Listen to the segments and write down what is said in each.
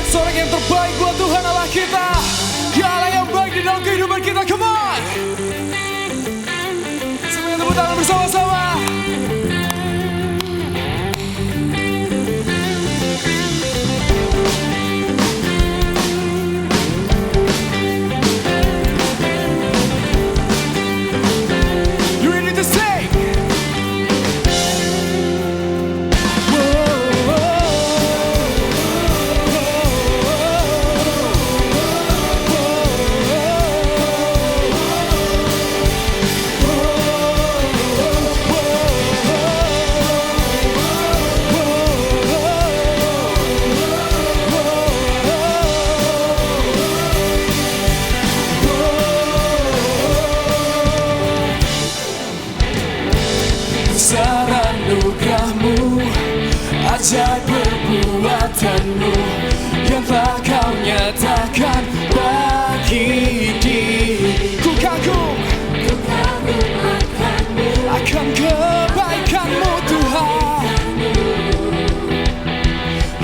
Seorang yang terbaik buat Tuhan Allah kita. Dialah yang baik di dalam kehidupan kita. Come on. Semuanya tepuk tangan bersama-sama. Besar anugerahmu, ajaib perbuatanmu yang telah kau nyatakan bagi diriku. Kagum akan kebaikanmu Tuhan.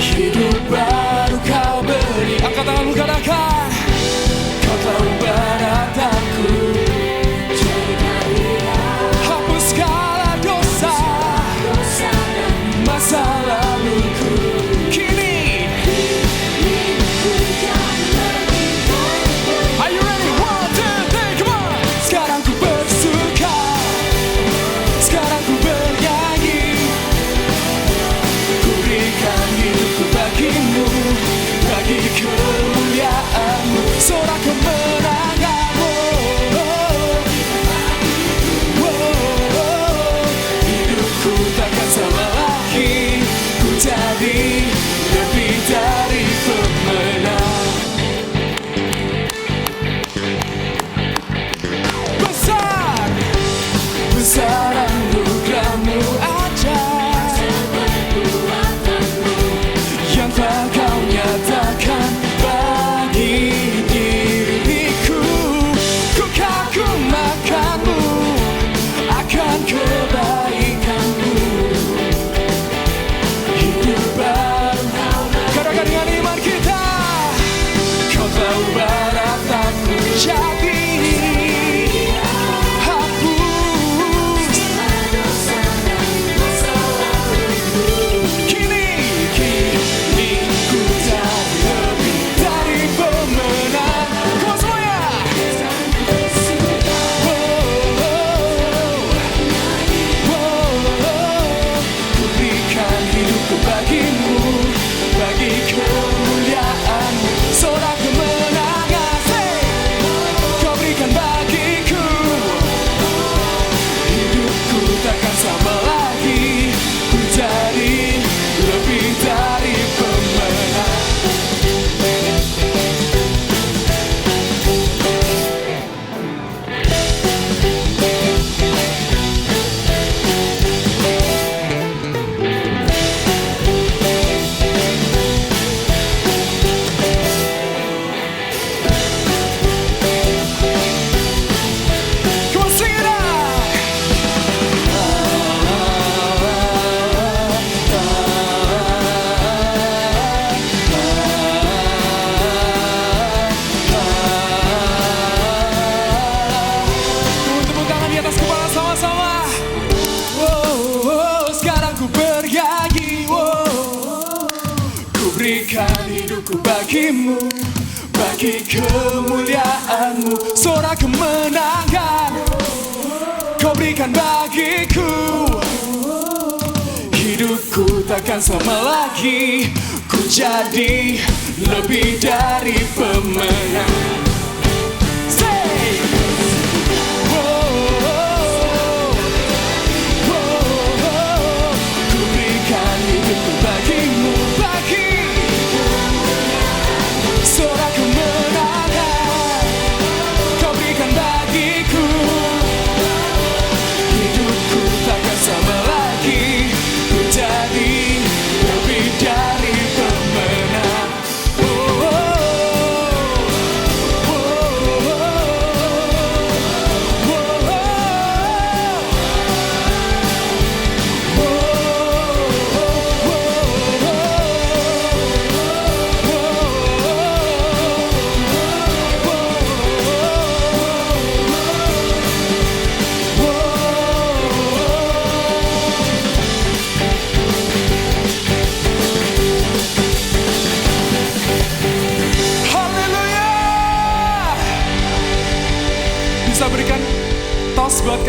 Hidup baru kau beri. Angkat tanganmu, katakan kau telah ubah rataku. Masa laluku kini. Are you ready? 1, 2, 3, come on. Sekarang ku bersuka, sekarang ku bernyanyi. Ku berikan hidupku bagimu, bagi kemuliaanmu. Sorak kemenanganmu. Hidupku takkan sama lagi. Ku jadi lebih dari pemenang. Besar, besar anugerahmu, ajaib yang telah kau nyatakan bagi diriku. Ku kagum akanmu, akan kebaikanmu. Hidup baru katakan dengan iman kita. Kau telah ubah rataku jadi hapus. Kini ku jadi lebih dari pemenang. Come on semuanya. Ku berikan hidupku bagimu, bagi kemuliaanmu. Sorak kemenangan, kau berikan bagiku. Hidupku takkan sama lagi. Ku jadi lebih dari pemenang. Come on, sing it out. Tepuk tangan di atas kepala sama-sama. Sekarang ku bernyanyi. Ku berikan hidupku bagimu, bagi kemuliaanmu. Sorak kemenangan kau berikan bagiku. Hidupku takkan sama lagi. Ku jadi lebih dari pemenang. Say, ku berikan hidupku bagimu, bagi sorak kemenangan kau berikan bagiku. Hidupku takkan sama lagi. Ku jadi lebih dari pemenang.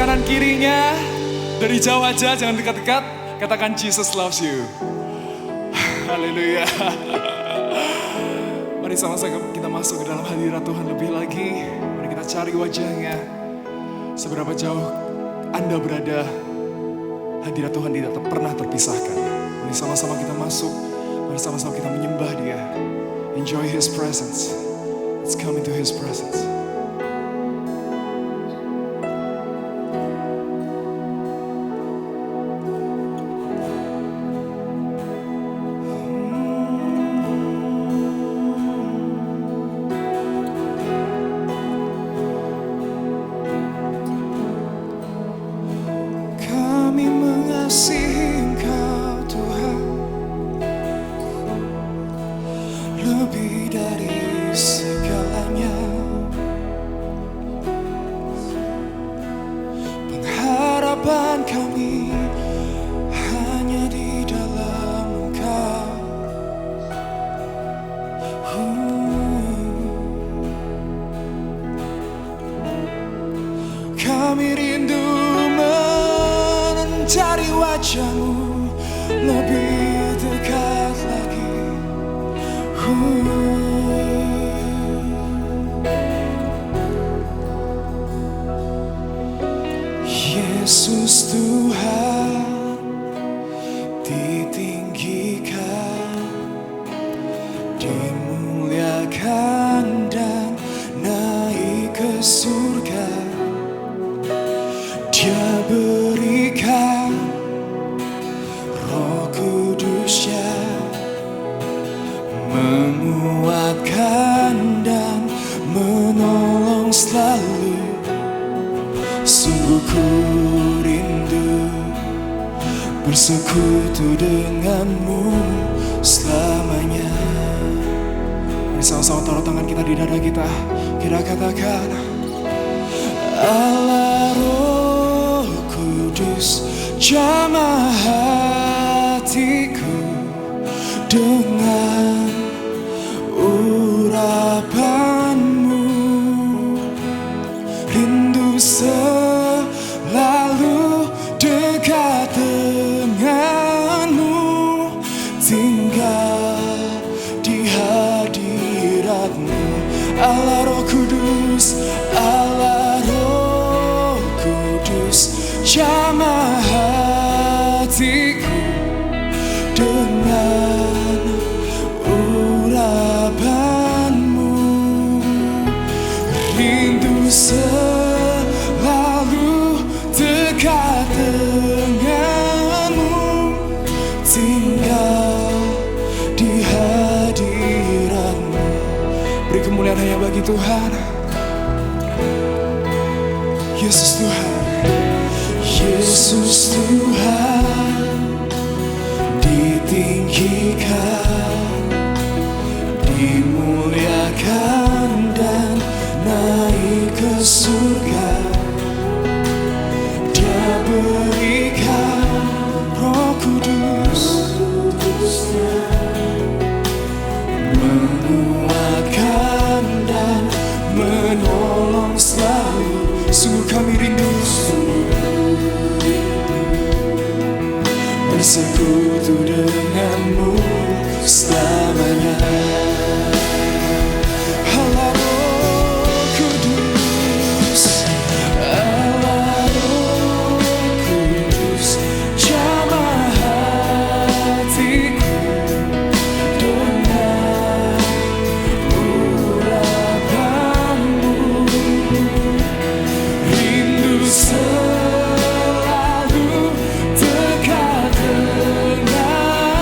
kanan kirinya. Dari jauh aja, jangan dekat-dekat. Katakan Jesus loves you. Haleluya. Mari sama-sama kita masuk ke dalam hadirat Tuhan lebih lagi. Mari kita cari wajahnya. Seberapa jauh Anda berada, hadirat Tuhan tidak pernah terpisahkan. Mari sama-sama kita masuk. Mari sama-sama kita menyembah Dia. Enjoy His presence. Let's come into His presence. Kami mengasihi Engkau Tuhan, lebih dari segalanya. Pengharapan kami hanya di dalam Engkau. Kami rindu mencari wajah-Mu lebih dekat lagi. Yesus Tuhan ditinggikan, dimuliakan dan naik ke surga. Dia berikan Roh Kudus-Nya, menguatkan dan menolong selalu. Sungguh ku rindu bersekutu dengan-Mu selamanya. Mari sama-sama taruh tangan kita di dada kita. Kita katakan, Allah Roh Kudus, jamah hatiku dengan urapan-Mu. Rindu selalu dekat dengan-Mu, tinggal di hadirat-Mu. Allah Roh Kudus, Allah Roh Kudus, jamah hatiku dengan urapan-Mu. Rindu selalu dekat dengan-Mu, tinggal di hadirat-Mu. Beri kemuliaan hanya bagi Tuhan. Yesus Tuhan, Yesus Tuhan ditinggikan, dimuliakan dan naik ke surga. Dia berikan Roh Kudus, menguatkan dan menolong selalu. Sungguh kami rindu bersekutu dengan-Mu selamanya. Allah Roh Kudus, Allah Roh Kudus, jamah hatiku dengan urapan-Mu. Rindu selalu dekat dengan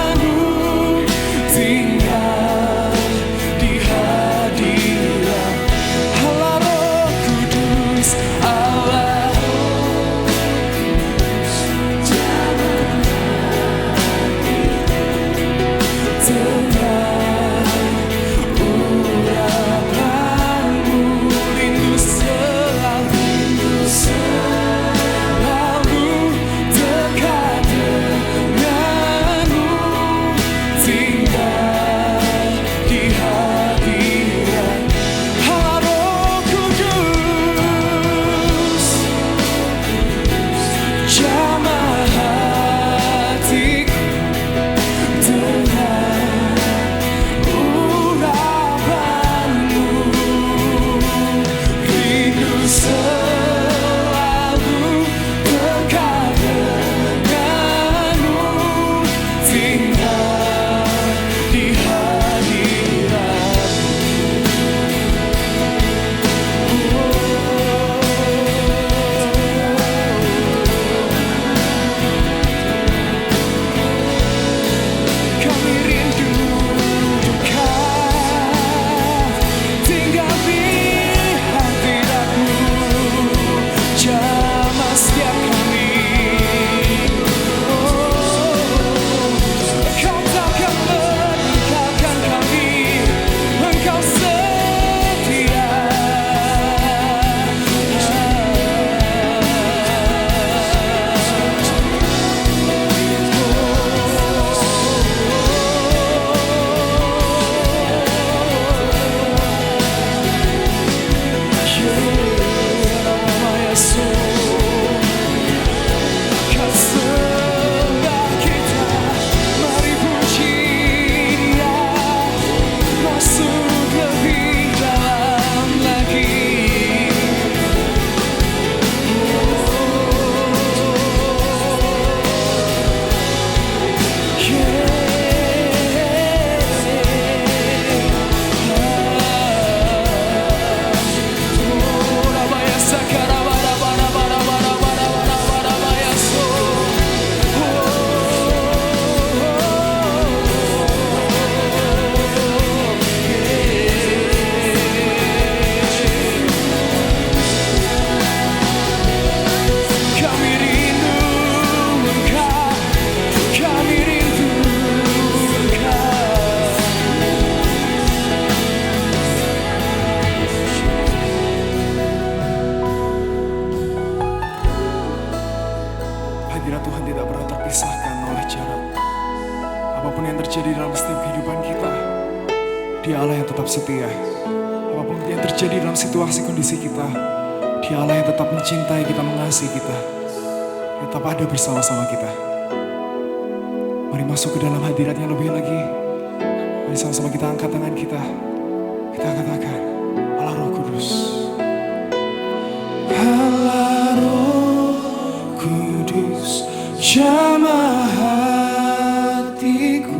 Apapun yang terjadi dalam setiap kehidupan kita, Dia Allah yang tetap setia. Apapun yang terjadi dalam situasi kondisi kita, Dia Allah yang tetap mencintai kita, mengasihi kita, tetap ada bersama-sama kita. Mari masuk ke dalam hadiratnya lebih lagi. Mari sama-sama kita angkat tangan kita. Kita katakan, Allah Roh Kudus. Allah Roh Kudus, jamah hatiku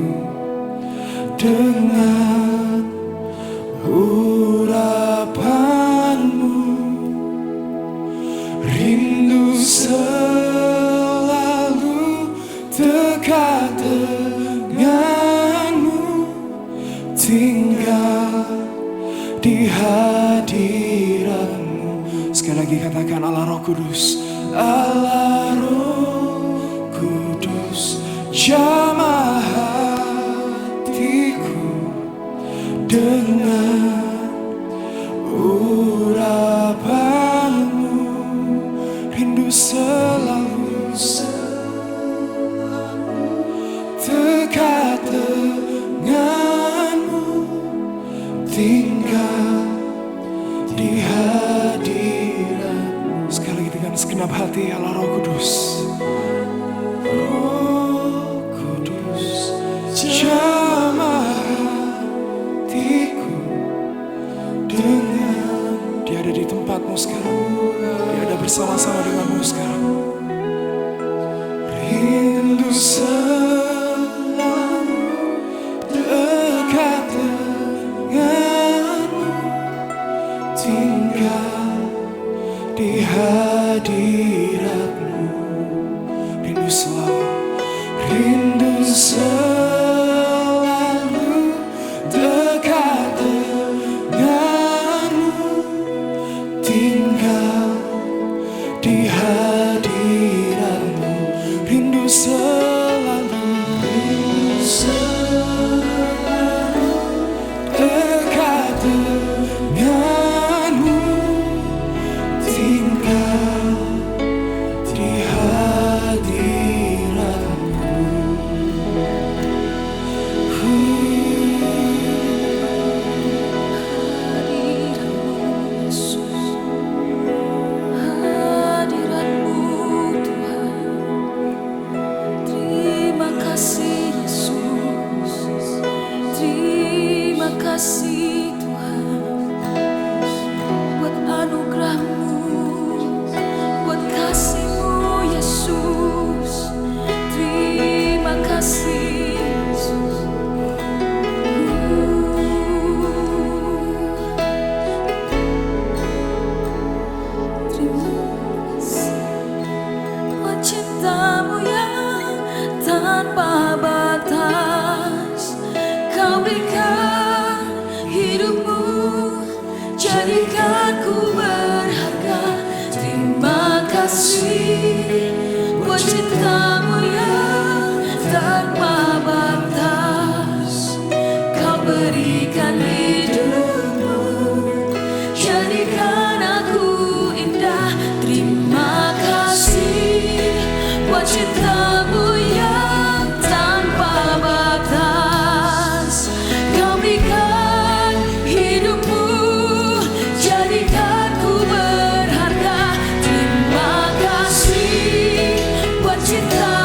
dengan urapanmu, rindu selalu dekat denganmu, tinggal di hadiratmu. Sekali lagi katakan, Allah Roh Kudus. Allah Roh Kudus, jamah hatiku dengan urapanmu, rindu selalu dekat denganmu, tinggal di hadiratmu. Sekali lagi dengan segenap hati, Allah Roh Kudus. Roh Kudus, jamah hatiku dengan. Dia ada di tempatmu sekarang. Dia ada bersama-sama denganmu sekarang. Rindu selalu dekat denganmu, tinggal di hadiratmu. Rindu selalu dekat denganmu, tinggal di hadiratmu. Rindu selalu dekat denganmu, tinggal di hadiratmu. Hadiratmu Tuhan, terima kasih Yesus, terima kasih Tuhan, buat anugerah-Mu, buat kasih-Mu Yesus, terima kasih Yesus. Buat cinta-Mu yang tanpa batas, Kau berikan hidupmu, jadikan ku berharga. Terima kasih buat cinta-Mu yang tanpa batas, Kau berikan hidupmu, jadikan aku indah. Terima kasih buat cinta-Mu yang tanpa batas, Kau berikan hidupmu, jadikan ku berharga. Terima kasih buat cinta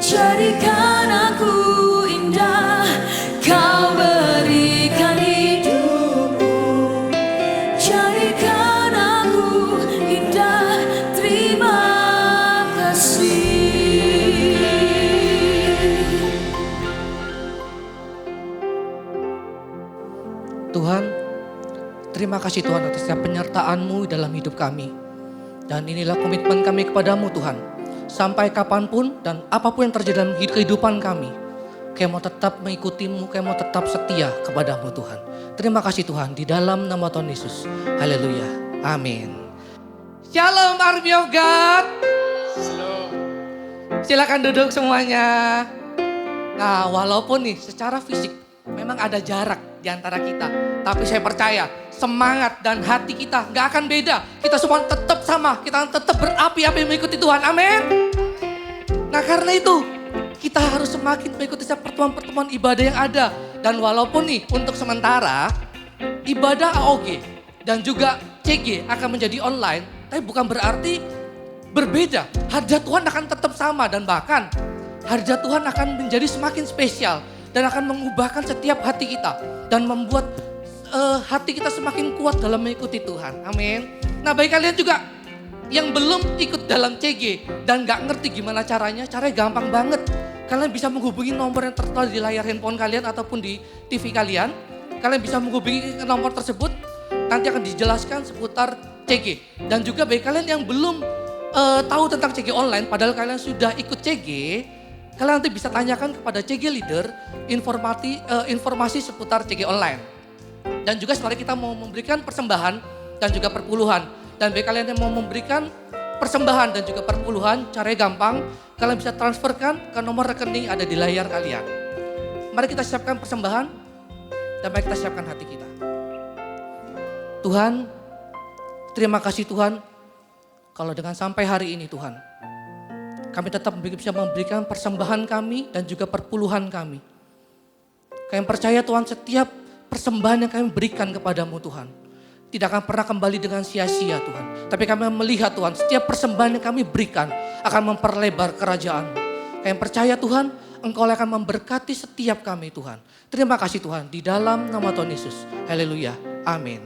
Jadikan aku indah, kau berikan hidupmu. Jadikan aku indah, terima kasih. Tuhan, terima kasih Tuhan atas setiap penyertaan-Mu dalam hidup kami. Dan inilah komitmen kami kepadamu Tuhan. Sampai kapanpun dan apapun yang terjadi dalam kehidupan kami, kami mau tetap mengikutimu, kami mau tetap setia kepadamu Tuhan. Terima kasih Tuhan, di dalam nama Tuhan Yesus. Haleluya. Amin. Shalom Army of God. Silakan duduk semuanya. Nah, walaupun nih secara fisik memang ada jarak di antara kita, tapi saya percaya semangat dan hati kita gak akan beda. Kita semua tetap sama, kita akan tetap berapi-api mengikuti Tuhan. Amin. Nah karena itu kita harus semakin mengikuti setiap pertemuan-pertemuan ibadah yang ada. Dan walaupun nih untuk sementara ibadah AOG dan juga CG akan menjadi online, tapi bukan berarti berbeda. Hadirat Tuhan akan tetap sama dan bahkan hadirat Tuhan akan menjadi semakin spesial dan akan mengubahkan setiap hati kita dan membuat hati kita semakin kuat dalam mengikuti Tuhan. Amin. Nah bagi kalian juga yang belum ikut dalam CG dan gak ngerti gimana caranya gampang banget. Kalian bisa menghubungi nomor yang tertera di layar handphone kalian ataupun di TV kalian. Kalian bisa menghubungi nomor tersebut, nanti akan dijelaskan seputar CG. Dan juga bagi kalian yang belum tahu tentang CG online, padahal kalian sudah ikut CG, kalian nanti bisa tanyakan kepada CG leader informasi seputar CG online. Dan juga setelah kita mau memberikan persembahan dan juga perpuluhan. Dan bagi kalian yang mau memberikan persembahan dan juga perpuluhan, caranya gampang. Kalian bisa transferkan ke nomor rekening ada di layar kalian. Mari kita siapkan persembahan dan mari kita siapkan hati kita. Tuhan, terima kasih Tuhan. Kalau dengan sampai hari ini Tuhan, kami tetap bisa memberikan persembahan kami dan juga perpuluhan kami. Kami percaya Tuhan setiap persembahan yang kami berikan kepadamu Tuhan tidak akan pernah kembali dengan sia-sia Tuhan. Tapi kami melihat Tuhan setiap persembahan yang kami berikan akan memperlebar kerajaan-Mu. Kami percaya Tuhan Engkau akan memberkati setiap kami Tuhan. Terima kasih Tuhan di dalam nama Tuhan Yesus. Haleluya. Amin.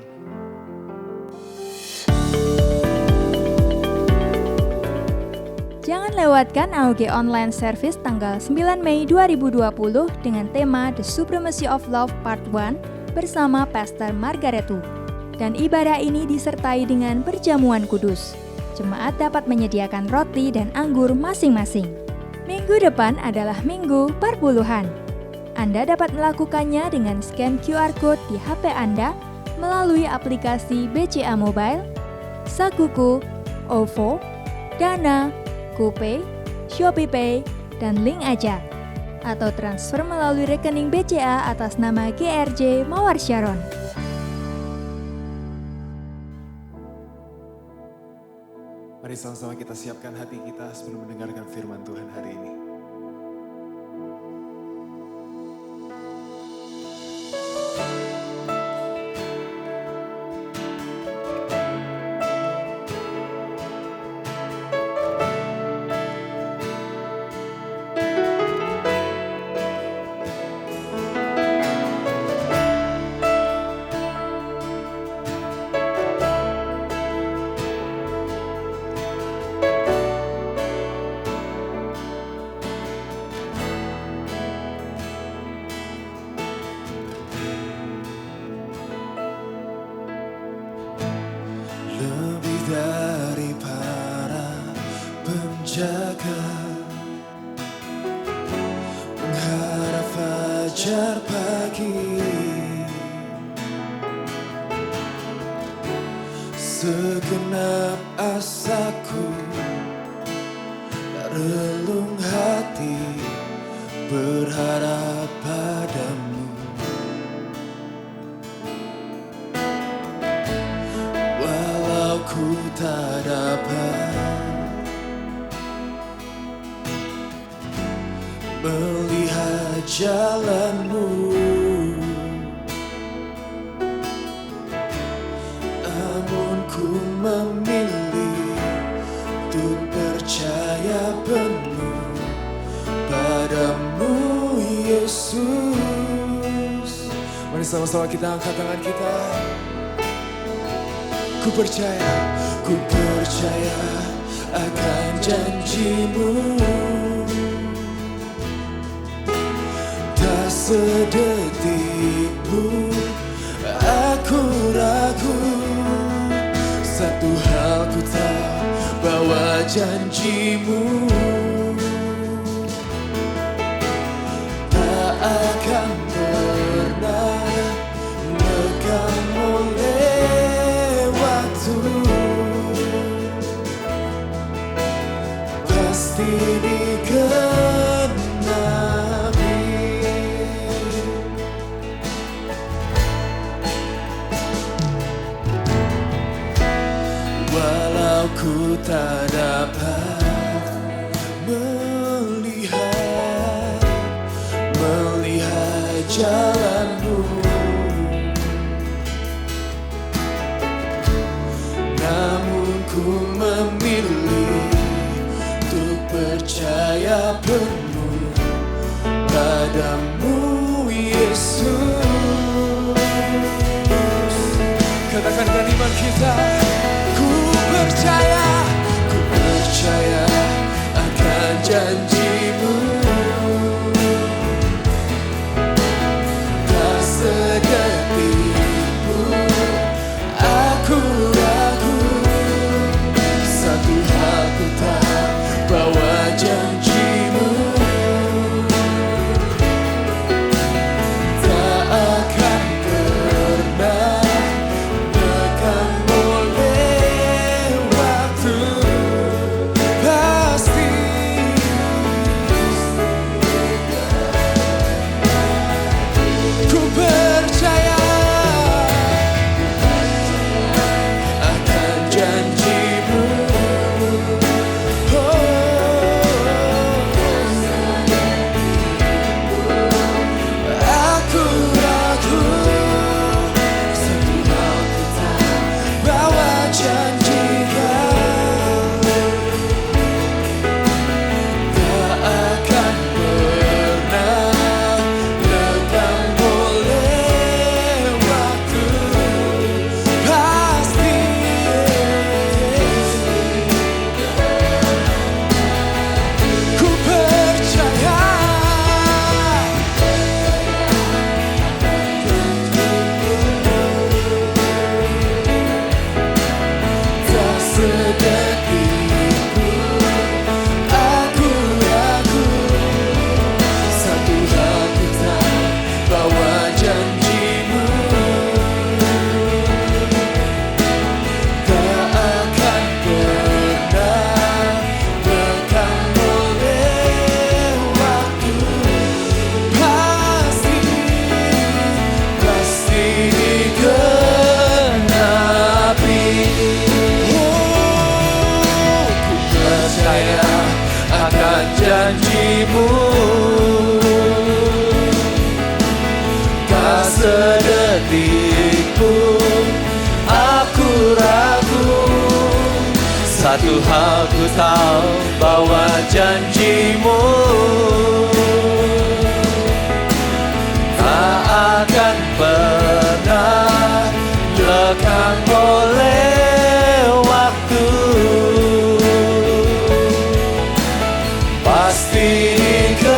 Jangan lewatkan AOG Online Service tanggal 9 Mei 2020 dengan tema The Supremacy of Love Part 1 bersama Pastor Margaretu. Dan ibadah ini disertai dengan perjamuan kudus. Jemaat dapat menyediakan roti dan anggur masing-masing. Minggu depan adalah Minggu Perpuluhan. Anda dapat melakukannya dengan scan QR Code di HP Anda melalui aplikasi BCA Mobile, Sakuku, OVO, Dana, GoPay, ShopeePay, dan Link Aja. Atau transfer melalui rekening BCA atas nama GRJ Mawar Sharon. Mari sama-sama kita siapkan hati kita sebelum mendengarkan firman Tuhan hari ini. Dari para penjaga mengharap fajar pagi, segenap asaku relung hati berharap padamu. Ku tak dapat melihat jalanmu, namun ku memilih untuk percaya penuh padamu Yesus. Mari sama-sama kita angkat tangan kita. Ku percaya akan janjimu. Tak sedetik pun aku ragu. Satu hal ku tahu, bahwa janjimu tak akan pernah lekang oleh waktu. Pasti digenapi. Walau ku tak dapat melihat jalanmu, namun ku memilih untuk percaya penuh padamu Yesus. Katakan dengan iman kita. Ku percaya akan janjimu. Tak sedetik pun aku ragu. Satu hal ku tahu, bahwa janjimu tak akan pernah lekang oleh waktu. Pasti ku percaya akan janjimu. Aku ragu. Satu hal ku tahu, bahwa janji Kau tak akan pernah lekang oleh waktu. Pasti ku percaya. Tak sedetik pun aku ragu. Satu hal ku tahu, bahwa janjimu tak akan pernah lekang oleh waktu. Pasti digenapi. Ku percaya akan janjimu. Tak sedetik pun aku ragu. Satu hal ku tahu, bahwa janjimu tak akan pernah lekang oleh waktu. Pasti digenapi.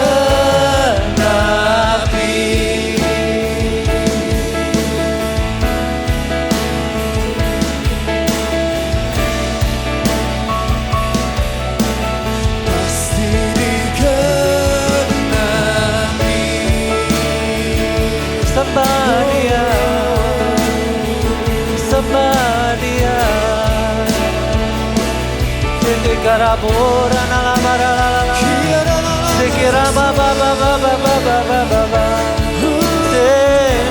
Pasti digenapi. Sembah dia Sekira bora nala mara la la la Sekira ba ba ba ba ba ba ba ba ba ba Se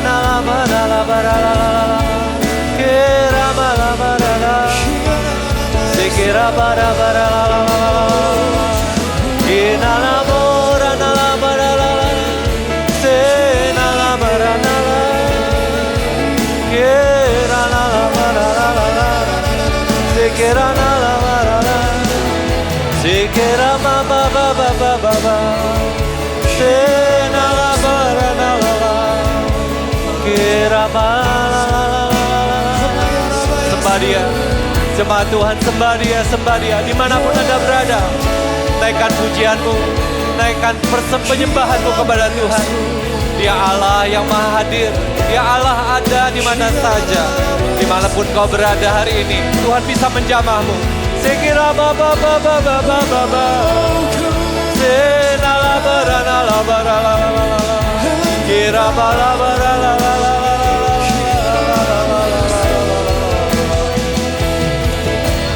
nala mara la bara la la la Kira ma la mara la Sekira bara bara la la la la Kina la bora nala bara la la Se nala bara la la Kira nala mara la la la Sekira nala mara la Sekira ma ba ba ba ba ba ba Sembah Dia, jemaat Tuhan, sembah Dia, sembah Dia. Dimanapun Anda berada, naikkan pujianmu, naikkan penyembahanmu kepada Tuhan. Dia Allah yang maha hadir, Dia Allah ada di mana saja. Dimanapun kau berada hari ini, Tuhan bisa menjamahmu. Sekira baba baba baba baba, senala barana la barala, kira bala barala la la la.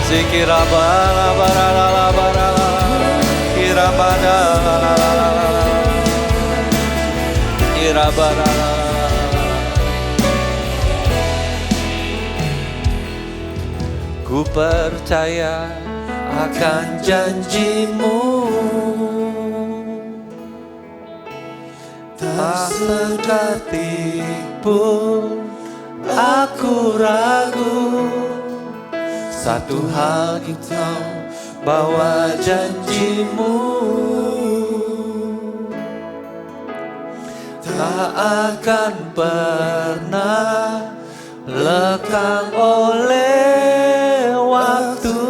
Sekira bala barala la barala, kira bala la la la la, kira bala la. Ku percaya akan janjimu, tak sedetik pun aku ragu. Satu hal ku tahu, bahwa janjimu tak akan pernah lekang oleh waktu.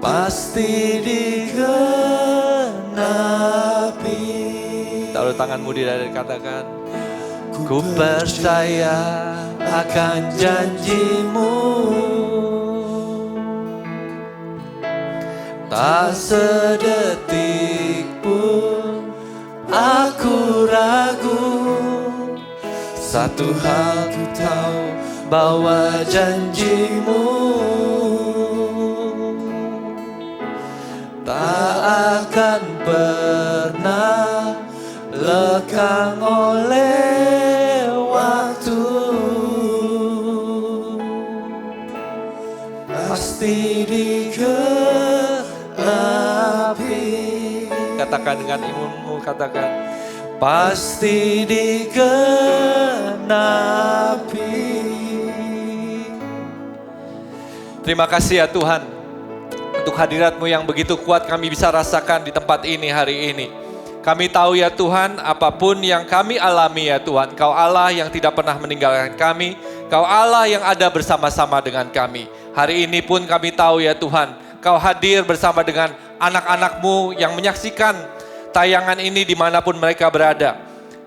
Pasti digenapi. Taruh tanganmu di dada, katakan, ku percaya akan janjimu, tak sedetik pun aku ragu. Satu hal ku tahu, bahwa janjimu tak akan pernah lekang oleh waktu. Pasti digenapi. Katakan dengan imunmu, katakan, pasti digenapi. Terima kasih ya Tuhan, untuk hadirat-Mu yang begitu kuat kami bisa rasakan di tempat ini hari ini. Kami tahu ya Tuhan, apapun yang kami alami ya Tuhan, Kau Allah yang tidak pernah meninggalkan kami, Kau Allah yang ada bersama-sama dengan kami. Hari ini pun kami tahu ya Tuhan, Kau hadir bersama dengan anak-anak-Mu yang menyaksikan tayangan ini dimanapun mereka berada.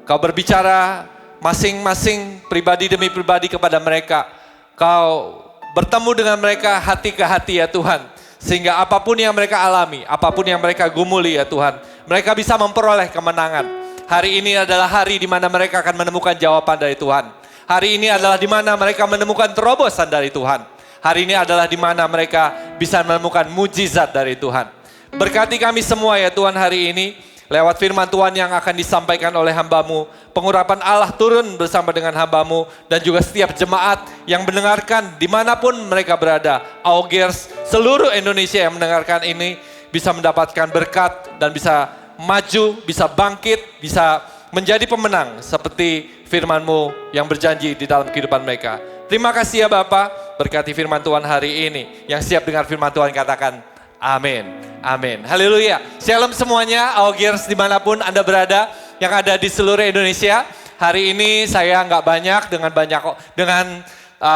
Kau berbicara masing-masing pribadi demi pribadi kepada mereka. Kau bertemu dengan mereka hati ke hati ya Tuhan. Sehingga apapun yang mereka alami, apapun yang mereka gumuli ya Tuhan, mereka bisa memperoleh kemenangan. Hari ini adalah hari di mana mereka akan menemukan jawaban dari Tuhan. Hari ini adalah di mana mereka menemukan terobosan dari Tuhan. Hari ini adalah di mana mereka bisa menemukan mujizat dari Tuhan. Berkati kami semua ya Tuhan hari ini, lewat firman Tuhan yang akan disampaikan oleh hamba-Mu, pengurapan Allah turun bersama dengan hamba-Mu, dan juga setiap jemaat yang mendengarkan dimanapun mereka berada. Augers seluruh Indonesia yang mendengarkan ini bisa mendapatkan berkat dan bisa maju, bisa bangkit, bisa menjadi pemenang seperti firman-Mu yang berjanji di dalam kehidupan mereka. Terima kasih ya Bapa, berkati firman Tuhan hari ini. Yang siap dengar firman Tuhan katakan amin, amin, haleluya. Shalom semuanya, Augers dimanapun Anda berada, yang ada di seluruh Indonesia. Hari ini saya nggak banyak, dengan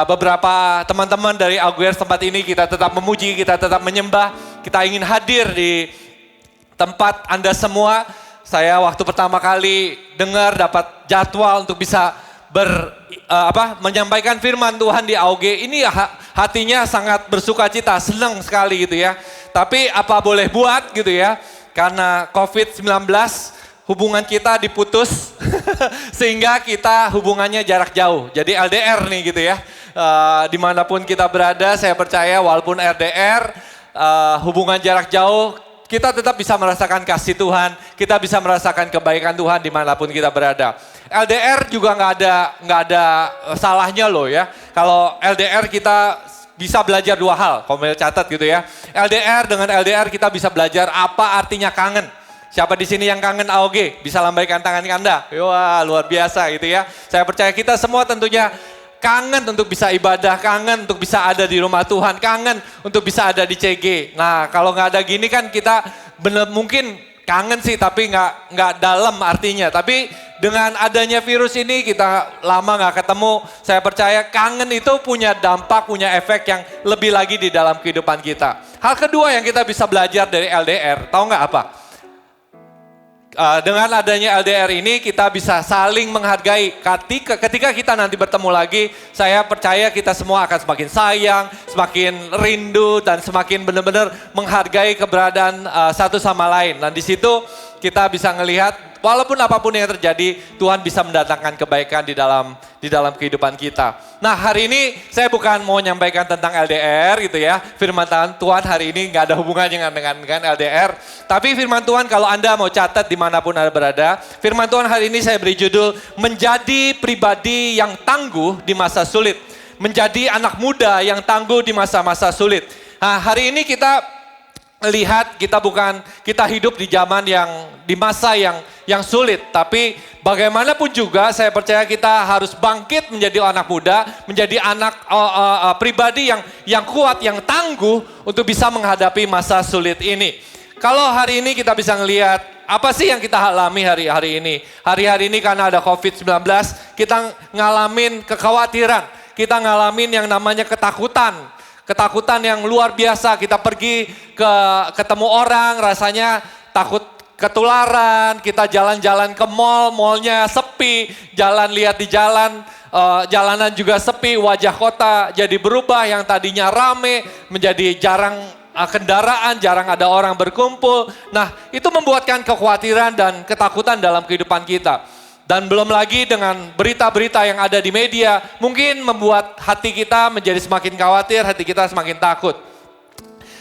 beberapa teman-teman dari Augers tempat ini, kita tetap memuji, kita tetap menyembah, kita ingin hadir di tempat Anda semua. Saya waktu pertama kali dengar dapat jadwal untuk bisa menyampaikan firman Tuhan di AUG, ini hatinya sangat bersuka cita, senang sekali gitu ya. Tapi apa boleh buat gitu ya, karena COVID-19 hubungan kita diputus sehingga kita hubungannya jarak jauh. Jadi LDR nih gitu ya. Dimanapun kita berada, saya percaya walaupun LDR, hubungan jarak jauh, kita tetap bisa merasakan kasih Tuhan, kita bisa merasakan kebaikan Tuhan dimanapun kita berada. LDR juga nggak ada salahnya loh ya. Kalau LDR kita bisa belajar dua hal, Komel catat gitu ya. LDR, dengan LDR kita bisa belajar apa artinya kangen. Siapa di sini yang kangen AOG? Bisa lambaikan tangan Anda. Wah, luar biasa gitu ya. Saya percaya kita semua tentunya kangen untuk bisa ibadah, kangen untuk bisa ada di rumah Tuhan, kangen untuk bisa ada di CG. Nah, kalau nggak ada gini kan kita bener mungkin kangen sih tapi nggak dalam artinya. Tapi dengan adanya virus ini kita lama nggak ketemu, saya percaya kangen itu punya dampak, punya efek yang lebih lagi di dalam kehidupan kita. Hal kedua yang kita bisa belajar dari LDR, tahu nggak apa? Dengan adanya LDR ini kita bisa saling menghargai. Ketika kita nanti bertemu lagi, saya percaya kita semua akan semakin sayang, semakin rindu, dan semakin benar-benar menghargai keberadaan satu sama lain. Dan di situ kita bisa ngelihat walaupun apapun yang terjadi, Tuhan bisa mendatangkan kebaikan di dalam kehidupan kita. Nah, hari ini saya bukan mau menyampaikan tentang LDR gitu ya. Firman Tuhan hari ini nggak ada hubungannya dengan LDR. Tapi firman Tuhan kalau Anda mau catat dimanapun Anda berada, firman Tuhan hari ini saya beri judul Menjadi Pribadi yang Tangguh di Masa Sulit. Menjadi anak muda yang tangguh di masa-masa sulit. Nah, hari ini kita lihat kita hidup di zaman di masa yang sulit, tapi bagaimanapun juga saya percaya kita harus bangkit menjadi anak muda, menjadi anak pribadi yang kuat, yang tangguh untuk bisa menghadapi masa sulit ini. Kalau hari ini kita bisa ngelihat apa sih yang kita alami hari-hari ini? Hari-hari ini karena ada COVID-19, kita ngalamin kekhawatiran, kita ngalamin yang namanya ketakutan. Ketakutan yang luar biasa, kita pergi ketemu orang rasanya takut ketularan, kita jalan-jalan ke mall, mallnya sepi, lihat di jalan, jalanan juga sepi, wajah kota jadi berubah, yang tadinya rame menjadi jarang kendaraan, jarang ada orang berkumpul. Nah, itu membuatkan kekhawatiran dan ketakutan dalam kehidupan kita. Dan belum lagi dengan berita-berita yang ada di media, mungkin membuat hati kita menjadi semakin khawatir, hati kita semakin takut.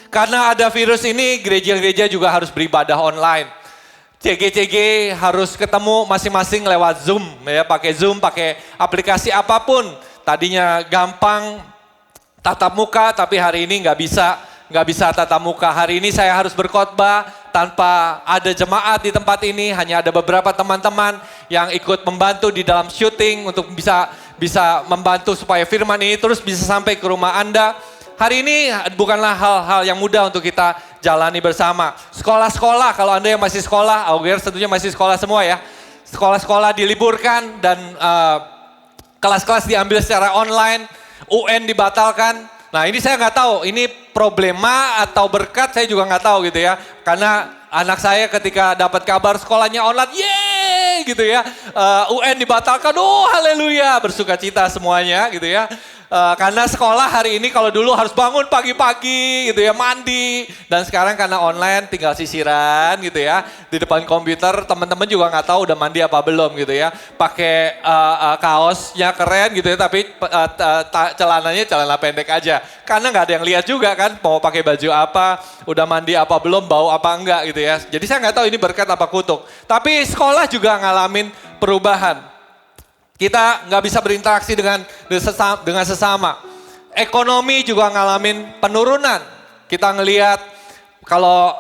Karena ada virus ini, gereja-gereja juga harus beribadah online. CG harus ketemu masing-masing lewat Zoom, ya, pakai Zoom, pakai aplikasi apapun. Tadinya gampang tatap muka, tapi hari ini nggak bisa tatap muka. Hari ini saya harus berkhotbah tanpa ada jemaat di tempat ini, hanya ada beberapa teman-teman yang ikut membantu di dalam syuting untuk bisa membantu supaya firman ini terus bisa sampai ke rumah Anda. Hari ini bukanlah hal-hal yang mudah untuk kita jalani bersama. Sekolah-sekolah, kalau Anda yang masih sekolah, Auger tentunya masih sekolah semua ya. Sekolah-sekolah diliburkan dan kelas-kelas diambil secara online, UN dibatalkan. Nah, ini saya nggak tahu, ini problema atau berkat saya juga nggak tahu gitu ya. Karena anak saya ketika dapat kabar sekolahnya online, yeay gitu ya. UN dibatalkan, oh haleluya, bersuka cita semuanya gitu ya. Karena sekolah hari ini kalau dulu harus bangun pagi-pagi gitu ya, mandi. Dan sekarang karena online tinggal sisiran gitu ya. Di depan komputer teman-teman juga nggak tahu udah mandi apa belum gitu ya. Pakai kaosnya keren gitu ya, tapi celananya celana pendek aja. Karena nggak ada yang lihat juga kan mau pakai baju apa, udah mandi apa belum, bau apa enggak gitu ya. Jadi saya nggak tahu ini berkat apa kutuk. Tapi sekolah juga ngalamin perubahan. Kita nggak bisa berinteraksi dengan sesama. Ekonomi juga ngalamin penurunan. Kita ngelihat kalau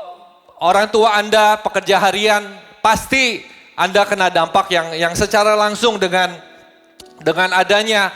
orang tua Anda pekerja harian, pasti Anda kena dampak yang secara langsung dengan adanya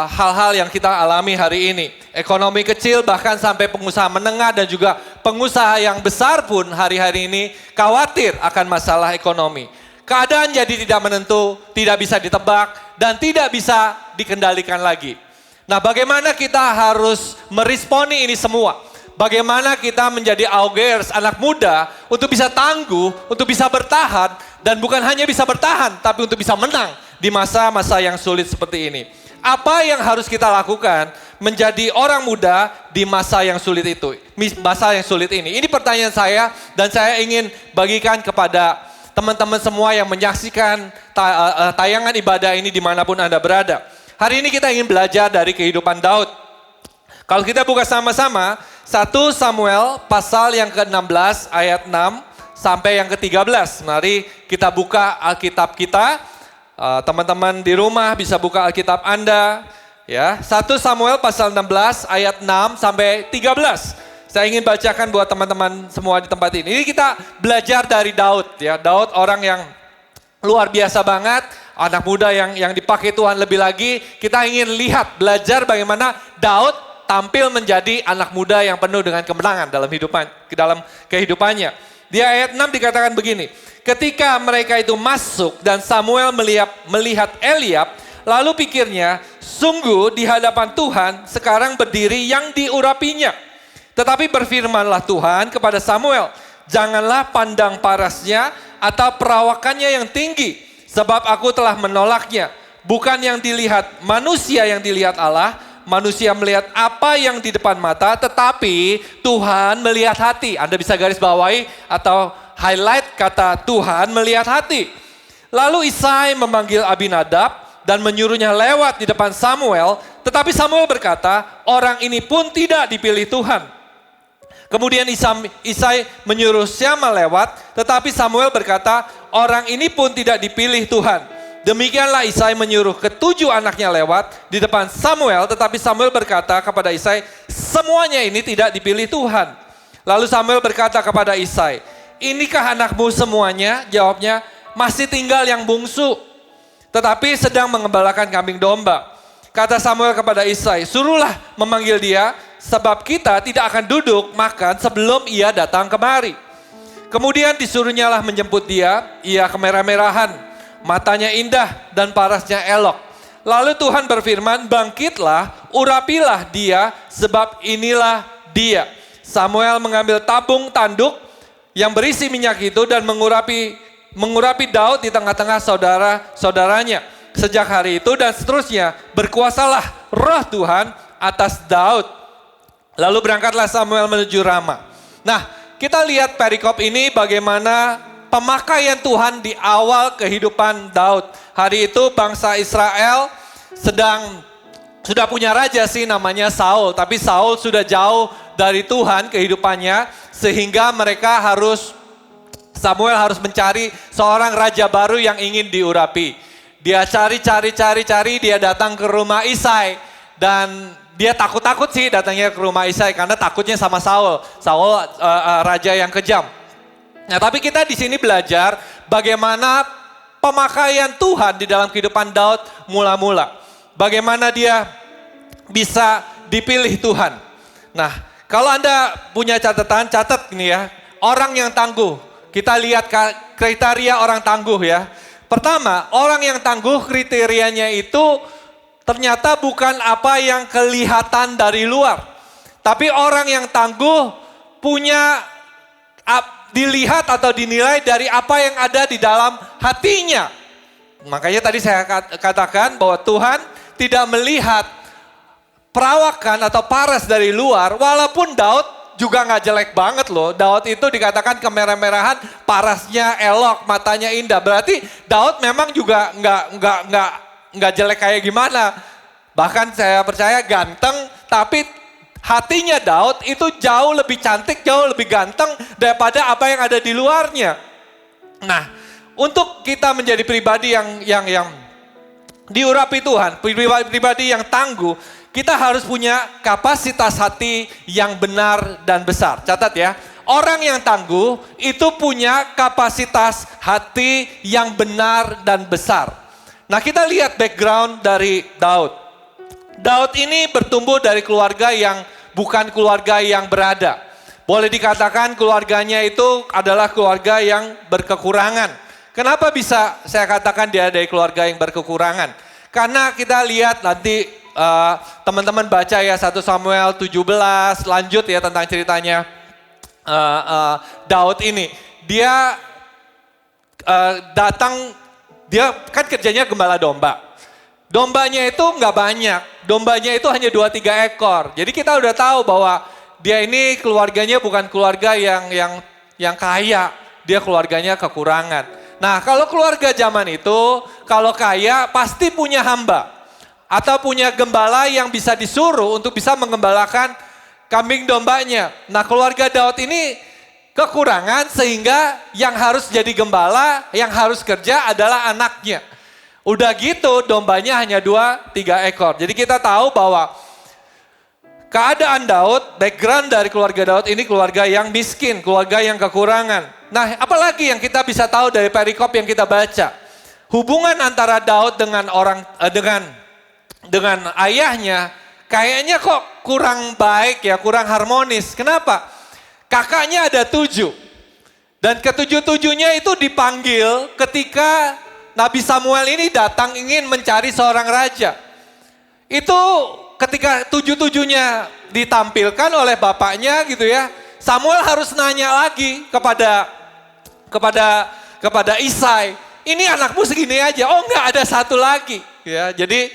hal-hal yang kita alami hari ini. Ekonomi kecil bahkan sampai pengusaha menengah dan juga pengusaha yang besar pun hari-hari ini khawatir akan masalah ekonomi. Keadaan jadi tidak menentu, tidak bisa ditebak, dan tidak bisa dikendalikan lagi. Nah, bagaimana kita harus meresponi ini semua? Bagaimana kita menjadi augers, anak muda, untuk bisa tangguh, untuk bisa bertahan, dan bukan hanya bisa bertahan, tapi untuk bisa menang di masa-masa yang sulit seperti ini. Apa yang harus kita lakukan menjadi orang muda di masa yang sulit itu, masa yang sulit ini? Ini pertanyaan saya, dan saya ingin bagikan kepada teman-teman semua yang menyaksikan tayangan ibadah ini dimanapun Anda berada. Hari ini kita ingin belajar dari kehidupan Daud. Kalau kita buka sama-sama, 1 Samuel pasal yang ke-16 ayat 6 sampai yang ke-13. Mari kita buka Alkitab kita. Teman-teman di rumah bisa buka Alkitab Anda. Ya, 1 Samuel pasal 16 ayat 6 sampai 13. Saya ingin bacakan buat teman-teman semua di tempat ini. Ini kita belajar dari Daud ya. Daud orang yang luar biasa banget, anak muda yang dipakai Tuhan lebih lagi. Kita ingin lihat, belajar bagaimana Daud tampil menjadi anak muda yang penuh dengan kemenangan dalam kehidupannya. Di ayat 6 dikatakan begini. Ketika mereka itu masuk dan Samuel melihat Eliab, lalu pikirnya, sungguh di hadapan Tuhan sekarang berdiri yang diurapinya. Tetapi berfirmanlah Tuhan kepada Samuel, janganlah pandang parasnya atau perawakannya yang tinggi, sebab aku telah menolaknya. Bukan yang dilihat manusia yang dilihat Allah, manusia melihat apa yang di depan mata, tetapi Tuhan melihat hati. Anda bisa garis bawahi atau highlight kata Tuhan melihat hati. Lalu Isai memanggil Abinadab dan menyuruhnya lewat di depan Samuel, tetapi Samuel berkata, orang ini pun tidak dipilih Tuhan. Kemudian Isai menyuruh Syama lewat, tetapi Samuel berkata, orang ini pun tidak dipilih Tuhan. Demikianlah Isai menyuruh ketujuh anaknya lewat di depan Samuel, tetapi Samuel berkata kepada Isai, semuanya ini tidak dipilih Tuhan. Lalu Samuel berkata kepada Isai, inikah anakmu semuanya? Jawabnya, masih tinggal yang bungsu, tetapi sedang mengembalakan kambing domba. Kata Samuel kepada Isai, suruhlah memanggil dia, sebab kita tidak akan duduk makan sebelum ia datang kemari. Kemudian disuruhnyalah menjemput dia, ia kemerah-merahan, matanya indah dan parasnya elok. Lalu Tuhan berfirman, bangkitlah, urapilah dia, sebab inilah dia. Samuel mengambil tabung tanduk yang berisi minyak itu dan mengurapi Daud di tengah-tengah saudara-saudaranya. Sejak hari itu dan seterusnya berkuasalah roh Tuhan atas Daud. Lalu berangkatlah Samuel menuju Rama. Nah, kita lihat perikop ini bagaimana pemakaian Tuhan di awal kehidupan Daud. Hari itu bangsa Israel sudah punya raja sih namanya Saul. Tapi Saul sudah jauh dari Tuhan kehidupannya sehingga Samuel harus mencari seorang raja baru yang ingin diurapi. Dia cari, dia datang ke rumah Isai. Dan dia takut-takut sih datangnya ke rumah Isai karena takutnya sama Saul. Saul raja yang kejam. Nah, tapi kita di sini belajar bagaimana pemakaian Tuhan di dalam kehidupan Daud mula-mula. Bagaimana dia bisa dipilih Tuhan. Nah, kalau Anda punya catatan, catat ini ya. Orang yang tangguh. Kita lihat kriteria orang tangguh ya. Pertama, orang yang tangguh kriterianya itu ternyata bukan apa yang kelihatan dari luar. Tapi orang yang tangguh dilihat atau dinilai dari apa yang ada di dalam hatinya. Makanya tadi saya katakan bahwa Tuhan tidak melihat perawakan atau paras dari luar. Walaupun Daud juga gak jelek banget loh. Daud itu dikatakan kemerah-merahan, parasnya elok, matanya indah. Berarti Daud memang juga nggak jelek kayak gimana. Bahkan saya percaya ganteng, tapi hatinya Daud itu jauh lebih cantik, jauh lebih ganteng daripada apa yang ada di luarnya. Nah, untuk kita menjadi pribadi yang diurapi Tuhan, pribadi yang tangguh, kita harus punya kapasitas hati yang benar dan besar. Catat ya, orang yang tangguh itu punya kapasitas hati yang benar dan besar. Nah, kita lihat background dari Daud. Daud ini bertumbuh dari keluarga yang bukan keluarga yang berada. Boleh dikatakan keluarganya itu adalah keluarga yang berkekurangan. Kenapa bisa saya katakan dia dari keluarga yang berkekurangan? Karena kita lihat nanti teman-teman baca ya 1 Samuel 17, lanjut ya tentang ceritanya Daud ini. Dia dia kan kerjanya gembala domba. Dombanya itu nggak banyak, dombanya itu hanya 2-3 ekor. Jadi kita udah tahu bahwa dia ini keluarganya bukan keluarga yang kaya, dia keluarganya kekurangan. Nah, kalau keluarga zaman itu, kalau kaya pasti punya hamba. Atau punya gembala yang bisa disuruh untuk bisa mengembalakan kambing dombanya. Nah, keluarga Daud ini kekurangan sehingga yang harus jadi gembala, yang harus kerja adalah anaknya. Udah gitu dombanya hanya 2-3 ekor. Jadi kita tahu bahwa keadaan Daud, background dari keluarga Daud ini keluarga yang miskin, keluarga yang kekurangan. Nah, apalagi yang kita bisa tahu dari perikop yang kita baca. Hubungan antara Daud dengan ayahnya kayaknya kok kurang baik ya, kurang harmonis. Kenapa? Kakaknya ada 7. Dan ketujuh-tujuhnya itu dipanggil ketika Nabi Samuel ini datang ingin mencari seorang raja. Itu ketika tujuh-tujuhnya ditampilkan oleh bapaknya gitu ya. Samuel harus nanya lagi kepada Isai. Ini anakmu segini aja. Oh enggak, ada satu lagi. Ya, jadi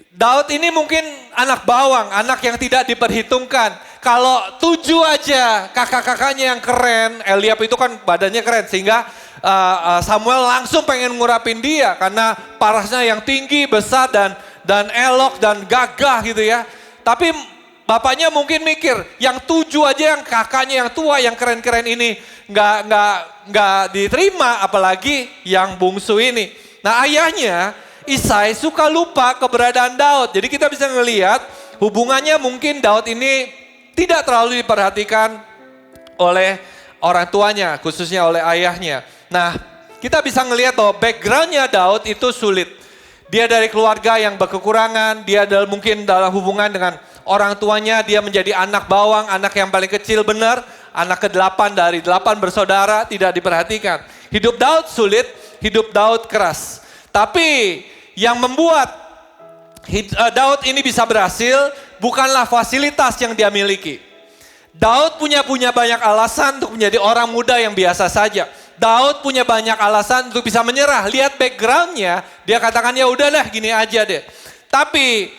Daud ini mungkin anak bawang, anak yang tidak diperhitungkan. Kalau 7 aja kakak-kakaknya yang keren, Eliab itu kan badannya keren sehingga Samuel langsung pengen ngurapin dia karena parasnya yang tinggi, besar dan elok dan gagah gitu ya. Tapi bapaknya mungkin mikir, yang 7 aja yang kakaknya yang tua, yang keren-keren ini nggak diterima, apalagi yang bungsu ini. Nah ayahnya Isai suka lupa keberadaan Daud. Jadi kita bisa ngelihat hubungannya mungkin Daud ini tidak terlalu diperhatikan oleh orang tuanya, khususnya oleh ayahnya. Nah, kita bisa ngelihat bahwa backgroundnya Daud itu sulit. Dia dari keluarga yang berkekurangan, dia mungkin dalam hubungan dengan orang tuanya, dia menjadi anak bawang, anak yang paling kecil benar, anak ke-8 dari 8 bersaudara, tidak diperhatikan. Hidup Daud sulit, hidup Daud keras. Tapi yang membuat Daud ini bisa berhasil bukanlah fasilitas yang dia miliki. Daud punya banyak alasan untuk menjadi orang muda yang biasa saja. Daud punya banyak alasan untuk bisa menyerah. Lihat backgroundnya, dia katakan ya udahlah gini aja deh. Tapi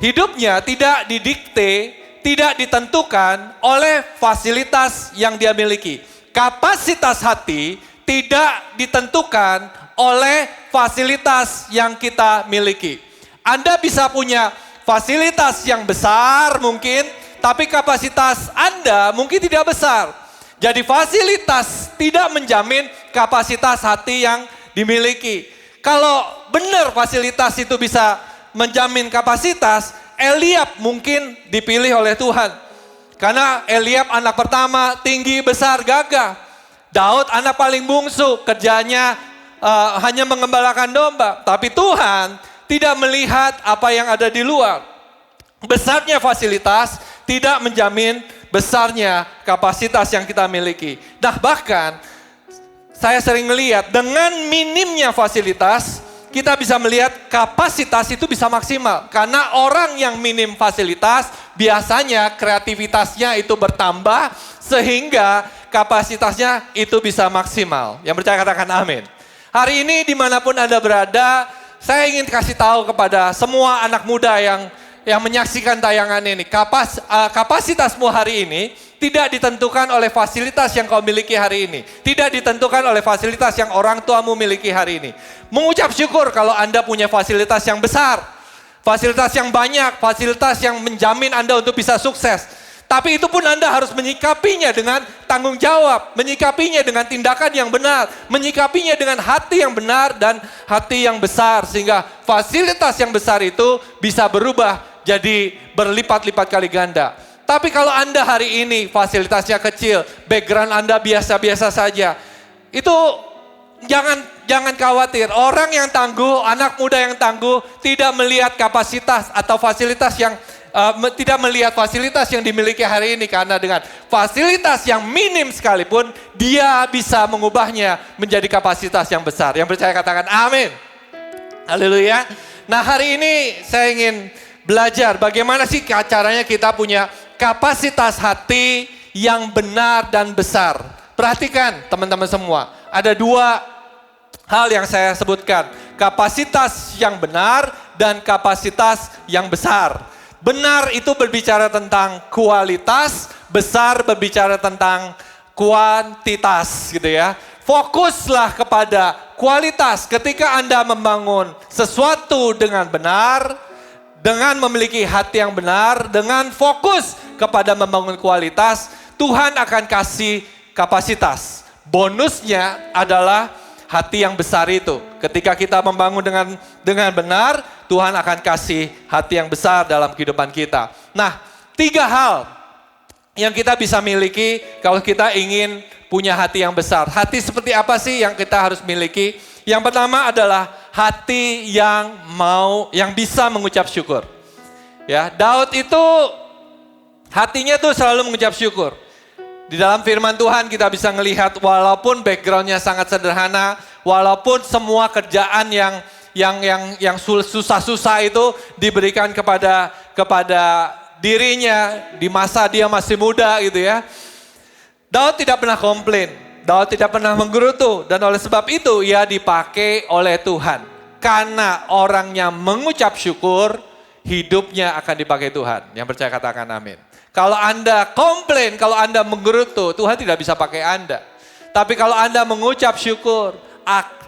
hidupnya tidak didikte, tidak ditentukan oleh fasilitas yang dia miliki. Kapasitas hati tidak ditentukan oleh fasilitas yang kita miliki. Anda bisa punya fasilitas yang besar mungkin, tapi kapasitas Anda mungkin tidak besar. Jadi fasilitas tidak menjamin kapasitas hati yang dimiliki. Kalau benar fasilitas itu bisa menjamin kapasitas, Eliab mungkin dipilih oleh Tuhan. Karena Eliab anak pertama, tinggi, besar, gagah. Daud anak paling bungsu, kerjanya hanya mengembalakan domba. Tapi Tuhan tidak melihat apa yang ada di luar. Besarnya fasilitas tidak menjamin besarnya kapasitas yang kita miliki. Nah bahkan saya sering melihat dengan minimnya fasilitas kita bisa melihat kapasitas itu bisa maksimal. Karena orang yang minim fasilitas biasanya kreativitasnya itu bertambah sehingga kapasitasnya itu bisa maksimal. Yang percaya katakan amin. Hari ini dimanapun Anda berada, saya ingin kasih tahu kepada semua anak muda yang menyaksikan tayangan ini. Kapasitasmu hari ini tidak ditentukan oleh fasilitas yang kau miliki hari ini. Tidak ditentukan oleh fasilitas yang orang tuamu miliki hari ini. Mengucap syukur kalau Anda punya fasilitas yang besar. Fasilitas yang banyak, fasilitas yang menjamin Anda untuk bisa sukses. Tapi itu pun Anda harus menyikapinya dengan tanggung jawab. Menyikapinya dengan tindakan yang benar. Menyikapinya dengan hati yang benar dan hati yang besar. Sehingga fasilitas yang besar itu bisa berubah jadi berlipat-lipat kali ganda. Tapi kalau Anda hari ini fasilitasnya kecil, background Anda biasa-biasa saja, itu jangan khawatir. Orang yang tangguh, anak muda yang tangguh tidak melihat kapasitas atau fasilitas yang tidak melihat fasilitas yang dimiliki hari ini. Karena dengan fasilitas yang minim sekalipun, dia bisa mengubahnya menjadi kapasitas yang besar. Yang percaya katakan amin. Haleluya. Nah hari ini saya ingin belajar bagaimana sih caranya kita punya kapasitas hati yang benar dan besar. Perhatikan teman-teman semua, ada 2 hal yang saya sebutkan. Kapasitas yang benar dan kapasitas yang besar. Benar itu berbicara tentang kualitas, besar berbicara tentang kuantitas gitu ya. Fokuslah kepada kualitas ketika Anda membangun sesuatu dengan benar, dengan memiliki hati yang benar, dengan fokus kepada membangun kualitas, Tuhan akan kasih kapasitas. Bonusnya adalah hati yang besar itu. Ketika kita membangun dengan benar, Tuhan akan kasih hati yang besar dalam kehidupan kita. Nah, 3 hal yang kita bisa miliki kalau kita ingin punya hati yang besar. Hati seperti apa sih yang kita harus miliki? Yang pertama adalah hati yang bisa mengucap syukur. Ya, Daud itu hatinya tuh selalu mengucap syukur. Di dalam firman Tuhan kita bisa melihat walaupun backgroundnya sangat sederhana, walaupun semua kerjaan yang susah-susah itu diberikan kepada dirinya di masa dia masih muda gitu ya. Daud tidak pernah komplain, Daud tidak pernah menggerutu, dan oleh sebab itu ia dipakai oleh Tuhan. Karena orangnya mengucap syukur, hidupnya akan dipakai Tuhan. Yang percaya katakan amin. Kalau Anda komplain, kalau Anda menggerutu, Tuhan tidak bisa pakai Anda. Tapi kalau Anda mengucap syukur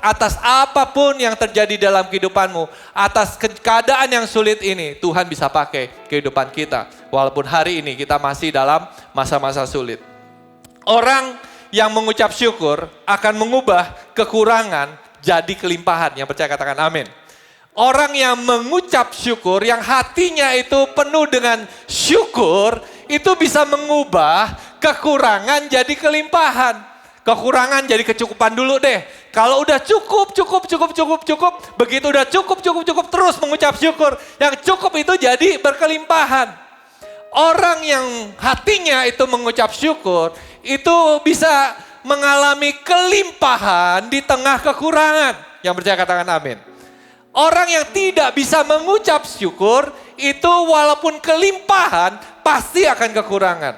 atas apapun yang terjadi dalam kehidupanmu, atas keadaan yang sulit ini, Tuhan bisa pakai kehidupan kita. Walaupun hari ini kita masih dalam masa-masa sulit. Orang yang mengucap syukur akan mengubah kekurangan jadi kelimpahan. Yang percaya katakan amin. Orang yang mengucap syukur, yang hatinya itu penuh dengan syukur, itu bisa mengubah kekurangan jadi kelimpahan. Kekurangan jadi kecukupan dulu deh. Kalau udah cukup, begitu udah cukup, terus mengucap syukur. Yang cukup itu jadi berkelimpahan. Orang yang hatinya itu mengucap syukur, itu bisa mengalami kelimpahan di tengah kekurangan. Yang percaya katakan amin. Orang yang tidak bisa mengucap syukur, itu walaupun kelimpahan, pasti akan kekurangan.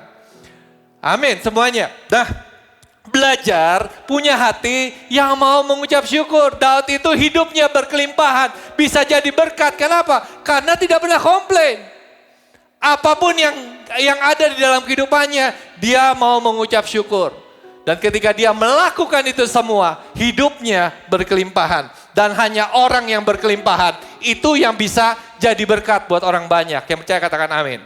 Amin semuanya. Nah, belajar punya hati yang mau mengucap syukur. Daud itu hidupnya berkelimpahan, bisa jadi berkat. Kenapa? Karena tidak pernah komplain. Apapun yang ada di dalam kehidupannya, dia mau mengucap syukur. Dan ketika dia melakukan itu semua, hidupnya berkelimpahan. Dan hanya orang yang berkelimpahan, itu yang bisa jadi berkat buat orang banyak. Yang percaya katakan amin.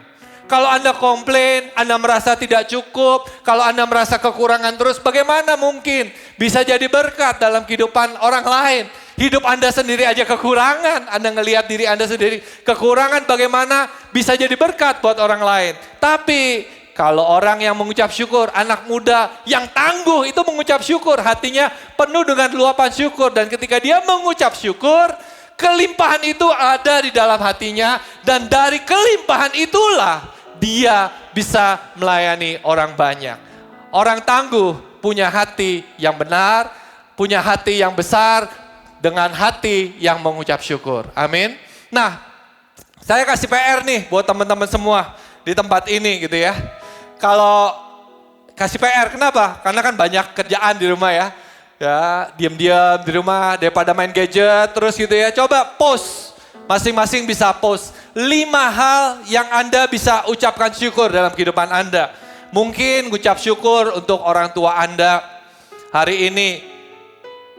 Kalau Anda komplain, Anda merasa tidak cukup, kalau Anda merasa kekurangan terus, bagaimana mungkin bisa jadi berkat dalam kehidupan orang lain? Hidup Anda sendiri aja kekurangan, Anda ngelihat diri Anda sendiri kekurangan, bagaimana bisa jadi berkat buat orang lain? Tapi kalau orang yang mengucap syukur, anak muda yang tangguh itu mengucap syukur, hatinya penuh dengan luapan syukur. Dan ketika dia mengucap syukur, kelimpahan itu ada di dalam hatinya. Dan dari kelimpahan itulah dia bisa melayani orang banyak. Orang tangguh punya hati yang benar, punya hati yang besar, dengan hati yang mengucap syukur. Amin. Nah, saya kasih PR nih buat teman-teman semua di tempat ini gitu ya. Kalau kasih PR, kenapa? Karena kan banyak kerjaan di rumah ya. Ya, diam-diam di rumah daripada main gadget terus gitu ya. Coba post, masing-masing bisa post 5 hal yang Anda bisa ucapkan syukur dalam kehidupan Anda. Mungkin ngucap syukur untuk orang tua Anda hari ini.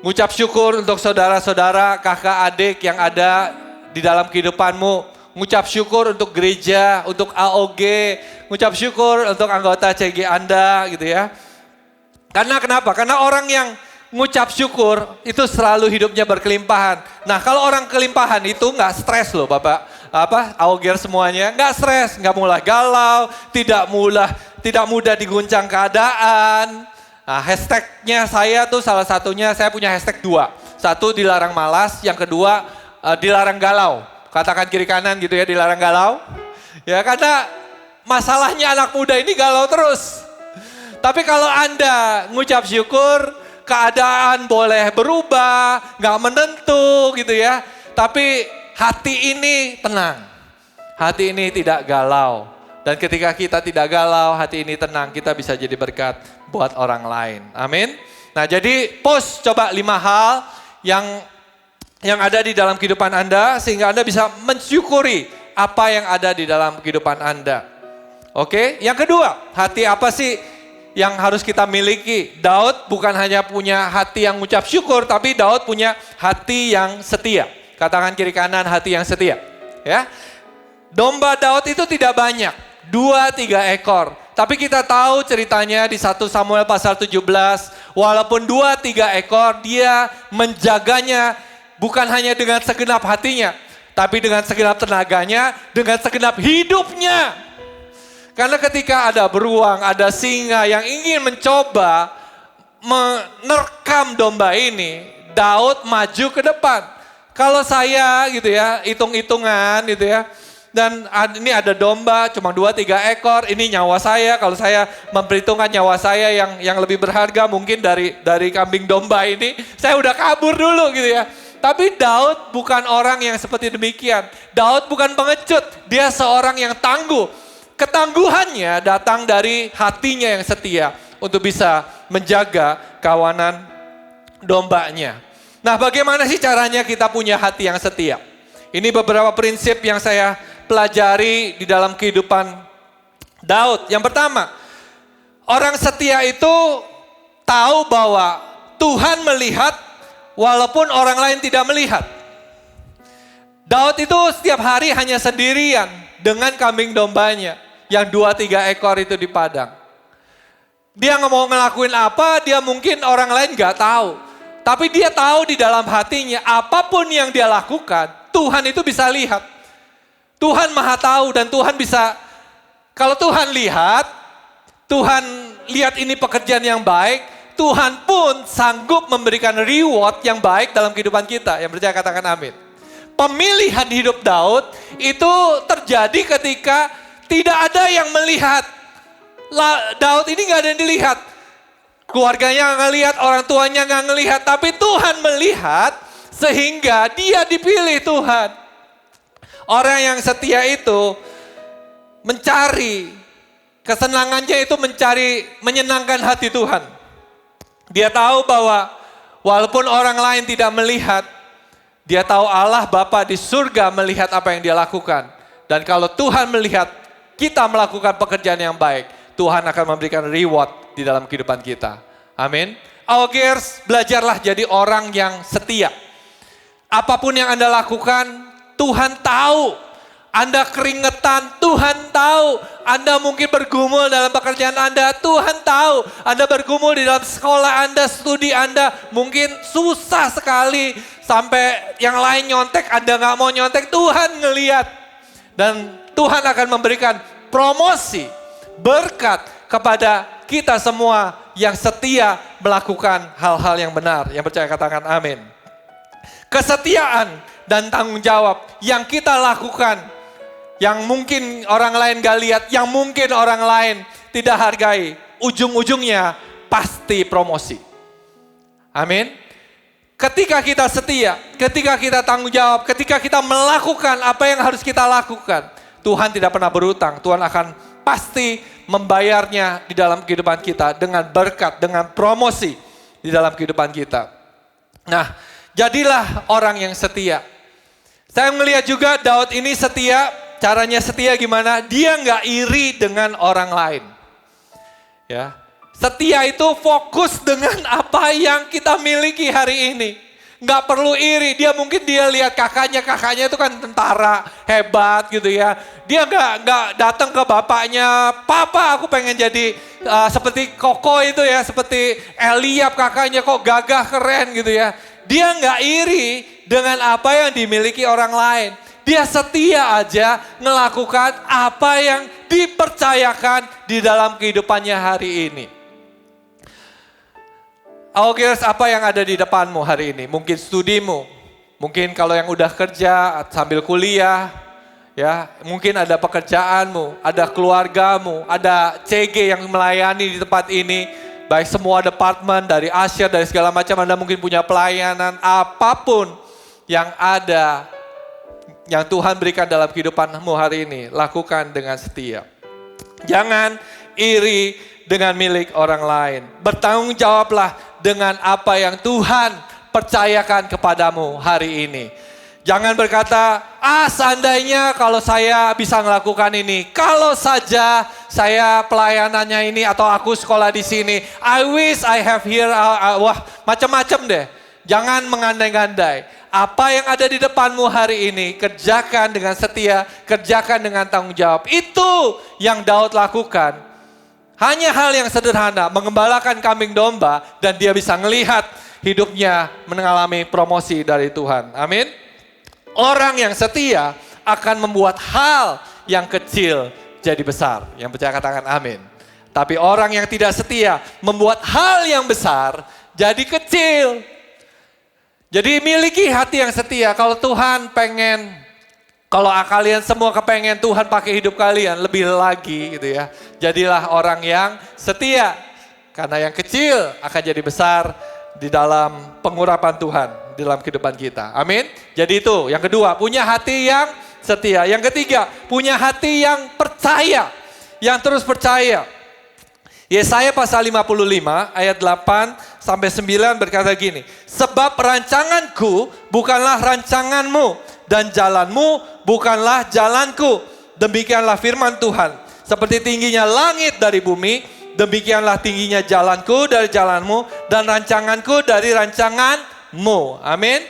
Ngucap syukur untuk saudara-saudara, kakak, adik yang ada di dalam kehidupanmu. Ngucap syukur untuk gereja, untuk AOG, ngucap syukur untuk anggota CG Anda gitu ya. Karena kenapa? Karena orang yang ngucap syukur itu selalu hidupnya berkelimpahan. Nah, kalau orang kelimpahan itu nggak stres loh Bapak. AOG semuanya nggak stres, nggak mudah galau, tidak mudah diguncang keadaan. Nah, hashtagnya saya tuh salah satunya, saya punya hashtag 2. Satu dilarang malas, yang kedua dilarang galau. Katakan kiri kanan gitu ya, dilarang galau. Ya, karena masalahnya anak muda ini galau terus. Tapi kalau Anda ngucap syukur, keadaan boleh berubah, gak menentu gitu ya. Tapi hati ini tenang. Hati ini tidak galau. Dan ketika kita tidak galau, hati ini tenang, kita bisa jadi berkat buat orang lain. Amin. Nah, jadi post coba 5 hal yang ada di dalam kehidupan Anda, sehingga Anda bisa mensyukuri apa yang ada di dalam kehidupan Anda. Oke, yang kedua, hati apa sih yang harus kita miliki? Daud bukan hanya punya hati yang mengucap syukur, tapi Daud punya hati yang setia. Katakan kiri kanan, hati yang setia. Ya, domba Daud itu tidak banyak, 2-3 ekor. Tapi kita tahu ceritanya di 1 Samuel pasal 17, walaupun 2-3 ekor, dia menjaganya bukan hanya dengan segenap hatinya, tapi dengan segenap tenaganya, dengan segenap hidupnya. Karena ketika ada beruang, ada singa yang ingin mencoba menerkam domba ini, Daud maju ke depan. Kalau saya gitu ya, hitung-hitungan gitu ya, Dan ini ada domba cuma 2-3 ekor, ini nyawa saya. Kalau saya memperhitungkan nyawa saya yang lebih berharga mungkin dari kambing domba ini, saya udah kabur dulu gitu ya. Tapi Daud bukan orang yang seperti demikian. Daud bukan pengecut, dia seorang yang tangguh. Ketangguhannya datang dari hatinya yang setia untuk bisa menjaga kawanan dombanya. Nah, bagaimana sih caranya kita punya hati yang setia? Ini beberapa prinsip yang saya pelajari di dalam kehidupan Daud. Yang pertama, orang setia itu tahu bahwa Tuhan melihat walaupun orang lain tidak melihat. Daud itu setiap hari hanya sendirian dengan kambing dombanya yang 2-3 ekor itu di padang. Dia nggak mau ngelakuin apa, dia mungkin orang lain nggak tahu. Tapi dia tahu di dalam hatinya apapun yang dia lakukan, Tuhan itu bisa lihat. Tuhan maha tahu dan Tuhan bisa, kalau Tuhan lihat ini pekerjaan yang baik, Tuhan pun sanggup memberikan reward yang baik dalam kehidupan kita. Yang percaya katakan amin. Pemilihan hidup Daud itu terjadi ketika tidak ada yang melihat. Daud ini gak ada yang dilihat. Keluarganya gak ngelihat, orang tuanya gak ngelihat. Tapi Tuhan melihat sehingga dia dipilih Tuhan. Orang yang setia itu mencari, kesenangannya itu menyenangkan hati Tuhan. Dia tahu bahwa walaupun orang lain tidak melihat, dia tahu Allah Bapa di surga melihat apa yang dia lakukan. Dan kalau Tuhan melihat kita melakukan pekerjaan yang baik, Tuhan akan memberikan reward di dalam kehidupan kita. Amin. Augers, belajarlah jadi orang yang setia. Apapun yang Anda lakukan, Tuhan tahu. Anda keringetan, Tuhan tahu. Anda mungkin bergumul dalam pekerjaan Anda, Tuhan tahu. Anda bergumul di dalam sekolah Anda, studi Anda, mungkin susah sekali. Sampai yang lain nyontek, Anda gak mau nyontek, Tuhan ngelihat. Dan Tuhan akan memberikan promosi, berkat kepada kita semua yang setia melakukan hal-hal yang benar. Yang percaya katakan amin. Kesetiaan dan tanggung jawab yang kita lakukan, yang mungkin orang lain gak lihat, yang mungkin orang lain tidak hargai, ujung-ujungnya pasti promosi. Amin. Ketika kita setia, ketika kita tanggung jawab, ketika kita melakukan apa yang harus kita lakukan, Tuhan tidak pernah berutang. Tuhan akan pasti membayarnya di dalam kehidupan kita dengan berkat, dengan promosi di dalam kehidupan kita. Nah, jadilah orang yang setia. Saya melihat juga Daud ini setia, caranya setia gimana? Dia nggak iri dengan orang lain. Ya, setia itu fokus dengan apa yang kita miliki hari ini. Nggak perlu iri, dia lihat kakaknya itu kan tentara hebat gitu ya. Dia nggak datang ke bapaknya, papa aku pengen jadi seperti Koko itu ya, seperti Eliab kakaknya kok gagah keren gitu ya. Dia nggak iri dengan apa yang dimiliki orang lain. Dia setia aja melakukan apa yang dipercayakan di dalam kehidupannya hari ini. Augers, apa yang ada di depanmu hari ini? Mungkin studimu, mungkin kalau yang udah kerja sambil kuliah, ya, mungkin ada pekerjaanmu, ada keluargamu, ada CG yang melayani di tempat ini, baik semua departemen dari Asia, dari segala macam, Anda mungkin punya pelayanan, apapun yang ada, yang Tuhan berikan dalam kehidupanmu hari ini, lakukan dengan setia. Jangan iri dengan milik orang lain. Bertanggung jawablah dengan apa yang Tuhan percayakan kepadamu hari ini. Jangan berkata, seandainya kalau saya bisa melakukan ini. Kalau saja saya pelayanannya ini atau aku sekolah di sini. I wish I have here. Wah, macam-macam deh. Jangan mengandai-andai. Apa yang ada di depanmu hari ini, kerjakan dengan setia, kerjakan dengan tanggung jawab. Itu yang Daud lakukan. Hanya hal yang sederhana, mengembalakan kambing domba dan dia bisa melihat hidupnya mengalami promosi dari Tuhan. Amin. Orang yang setia akan membuat hal yang kecil jadi besar. Yang percaya katakan amin. Tapi orang yang tidak setia membuat hal yang besar jadi kecil. Jadi miliki hati yang setia. Kalau Tuhan pengen Kalau kalian semua kepengen Tuhan pakai hidup kalian lebih lagi gitu ya. Jadilah orang yang setia. Karena yang kecil akan jadi besar di dalam pengurapan Tuhan di dalam kehidupan kita. Amin. Jadi itu yang kedua, punya hati yang setia. Yang ketiga, punya hati yang percaya. Yang terus percaya. Yesaya pasal 55 ayat 8 sampai 9 berkata gini. Sebab rancanganku bukanlah rancanganmu dan jalanmu bukanlah jalanku. Demikianlah firman Tuhan. Seperti tingginya langit dari bumi, demikianlah tingginya jalanku dari jalanmu dan rancanganku dari rancanganmu. Amin.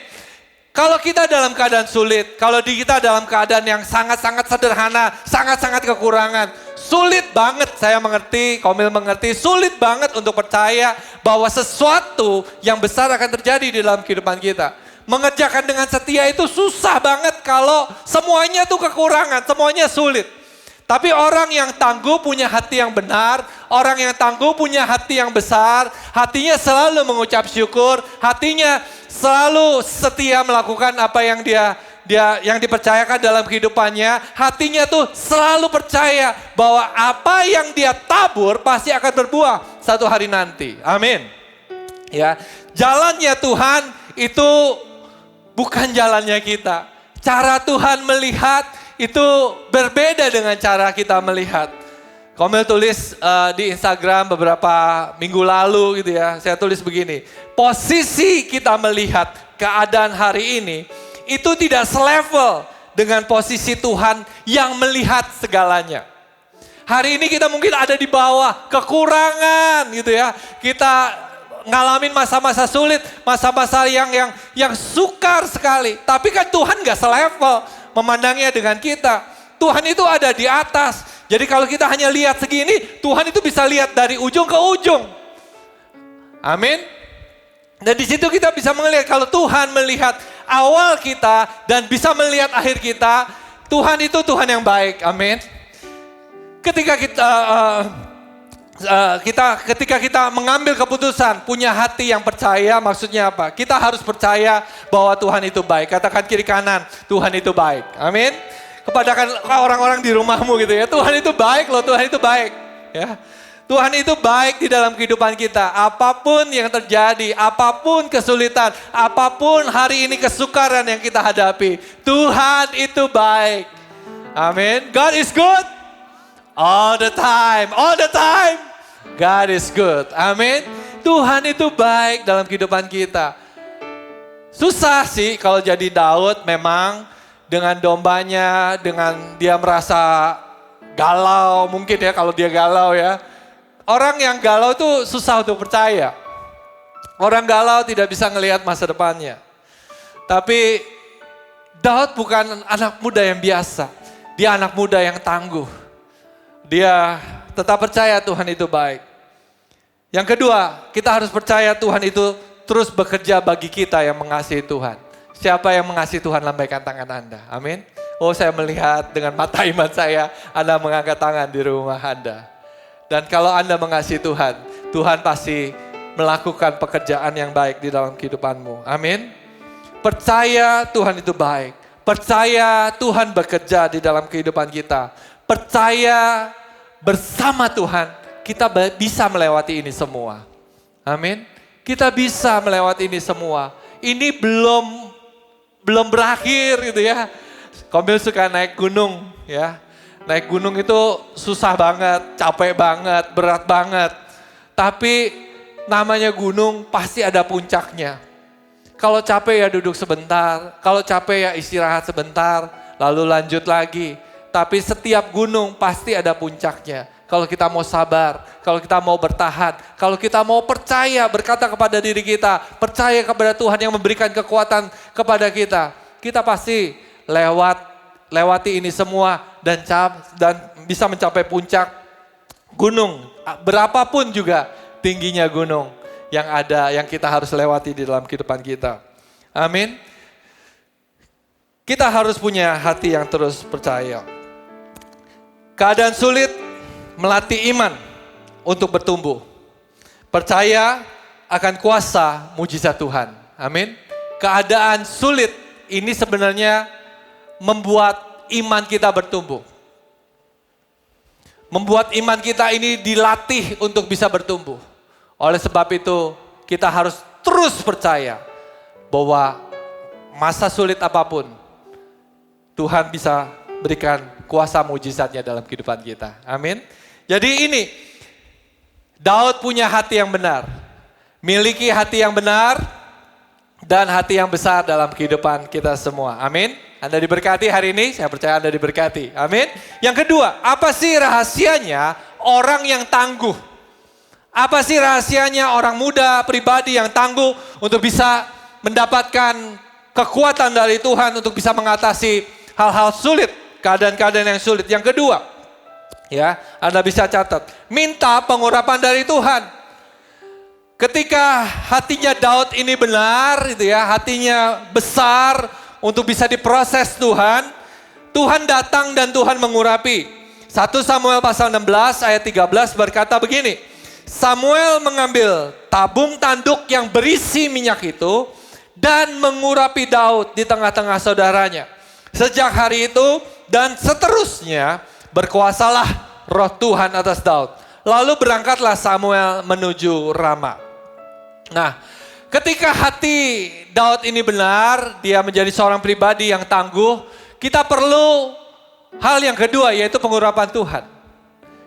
Kalau kita dalam keadaan sulit, kalau kita dalam keadaan yang sangat-sangat sederhana, sangat-sangat kekurangan, sulit banget, saya mengerti, Komil mengerti, sulit banget untuk percaya bahwa sesuatu yang besar akan terjadi di dalam kehidupan kita. Mengerjakan dengan setia itu susah banget kalau semuanya tuh kekurangan, semuanya sulit. Tapi orang yang tangguh punya hati yang benar, orang yang tangguh punya hati yang besar, hatinya selalu mengucap syukur, hatinya selalu setia melakukan apa yang yang dipercayakan dalam kehidupannya, hatinya tuh selalu percaya bahwa apa yang dia tabur pasti akan berbuah satu hari nanti. Amin. Ya, jalannya Tuhan itu bukan jalannya kita. Cara Tuhan melihat itu berbeda dengan cara kita melihat. Komil tulis di Instagram beberapa minggu lalu gitu ya. Saya tulis begini. Posisi kita melihat keadaan hari ini itu tidak selevel dengan posisi Tuhan yang melihat segalanya. Hari ini kita mungkin ada di bawah kekurangan gitu ya. Kita ngalamin masa-masa sulit, masa-masa yang sukar sekali. Tapi kan Tuhan gak selevel memandangnya dengan kita. Tuhan itu ada di atas. Jadi kalau kita hanya lihat segini, Tuhan itu bisa lihat dari ujung ke ujung. Amin. Dan di situ kita bisa melihat kalau Tuhan melihat awal kita dan bisa melihat akhir kita, Tuhan itu Tuhan yang baik. Amin. Ketika kita mengambil keputusan, punya hati yang percaya, maksudnya apa? Kita harus percaya bahwa Tuhan itu baik. Katakan kiri kanan, Tuhan itu baik. Amin. Kepada orang-orang di rumahmu gitu ya, Tuhan itu baik loh, Tuhan itu baik. Ya. Tuhan itu baik di dalam kehidupan kita. Apapun yang terjadi, apapun kesulitan, apapun hari ini kesukaran yang kita hadapi, Tuhan itu baik. Amin. God is good all the time, all the time. God is good. Amin. Tuhan itu baik dalam kehidupan kita. Susah sih kalau jadi Daud memang dengan dombanya, dengan dia merasa galau. Mungkin ya kalau dia galau ya. Orang yang galau itu susah untuk percaya. Orang galau tidak bisa ngelihat masa depannya. Tapi Daud bukan anak muda yang biasa. Dia anak muda yang tangguh. Dia tetap percaya Tuhan itu baik. Yang kedua, kita harus percaya Tuhan itu terus bekerja bagi kita yang mengasihi Tuhan. Siapa yang mengasihi Tuhan, lambaikan tangan Anda. Amin. Oh, saya melihat dengan mata iman saya, Anda mengangkat tangan di rumah Anda. Dan kalau Anda mengasihi Tuhan, Tuhan pasti melakukan pekerjaan yang baik di dalam kehidupanmu. Amin. Percaya Tuhan itu baik. Percaya Tuhan bekerja di dalam kehidupan kita. Percaya bersama Tuhan, kita bisa melewati ini semua. Amin. Kita bisa melewati ini semua. Ini belum berakhir gitu ya. Komil suka naik gunung ya. Naik gunung itu susah banget, capek banget, berat banget. Tapi namanya gunung pasti ada puncaknya. Kalau capek ya duduk sebentar, kalau capek ya istirahat sebentar, lalu lanjut lagi. Tapi setiap gunung pasti ada puncaknya. Kalau kita mau sabar, kalau kita mau bertahan, kalau kita mau percaya, berkata kepada diri kita, percaya kepada Tuhan yang memberikan kekuatan kepada kita. Kita pasti lewati ini semua dan bisa mencapai puncak gunung. Berapapun juga tingginya gunung yang ada, yang kita harus lewati di dalam kehidupan kita. Amin. Kita harus punya hati yang terus percaya. Keadaan sulit melatih iman untuk bertumbuh. Percaya akan kuasa mujizat Tuhan. Amin. Keadaan sulit ini sebenarnya membuat iman kita bertumbuh. Membuat iman kita ini dilatih untuk bisa bertumbuh. Oleh sebab itu kita harus terus percaya bahwa masa sulit apapun Tuhan bisa berikan kuasa mujizatnya dalam kehidupan kita. Amin. Jadi ini Daud punya hati yang benar. Miliki hati yang benar dan hati yang besar dalam kehidupan kita semua. Amin. Anda diberkati hari ini, saya percaya Anda diberkati. Amin. Yang kedua, apa sih rahasianya orang yang tangguh? Apa sih rahasianya orang muda, pribadi yang tangguh untuk bisa mendapatkan kekuatan dari Tuhan untuk bisa mengatasi hal-hal sulit, keadaan-keadaan yang sulit. Yang kedua, ya, Anda bisa catat, minta pengurapan dari Tuhan. Ketika hatinya Daud ini benar, itu ya, hatinya besar untuk bisa diproses Tuhan, Tuhan datang dan Tuhan mengurapi. 1 Samuel pasal 16 ayat 13 berkata begini, Samuel mengambil tabung tanduk yang berisi minyak itu dan mengurapi Daud di tengah-tengah saudaranya. Sejak hari itu dan seterusnya berkuasalah roh Tuhan atas Daud. Lalu berangkatlah Samuel menuju Rama. Nah, ketika hati Daud ini benar, dia menjadi seorang pribadi yang tangguh, kita perlu hal yang kedua yaitu pengurapan Tuhan.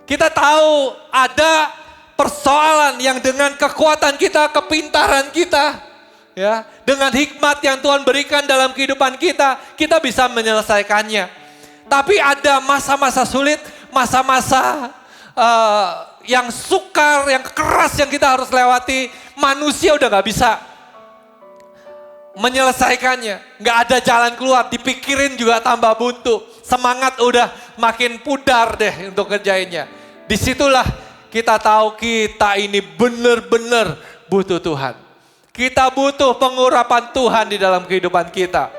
Kita tahu ada persoalan yang dengan kekuatan kita, kepintaran kita, ya, dengan hikmat yang Tuhan berikan dalam kehidupan kita, kita bisa menyelesaikannya. Tapi ada masa-masa sulit, masa-masa yang sukar, yang keras yang kita harus lewati. Manusia udah gak bisa menyelesaikannya. Gak ada jalan keluar, dipikirin juga tambah buntu. Semangat udah makin pudar deh untuk kerjainnya. Disitulah kita tahu kita ini benar-benar butuh Tuhan. Kita butuh pengurapan Tuhan di dalam kehidupan kita.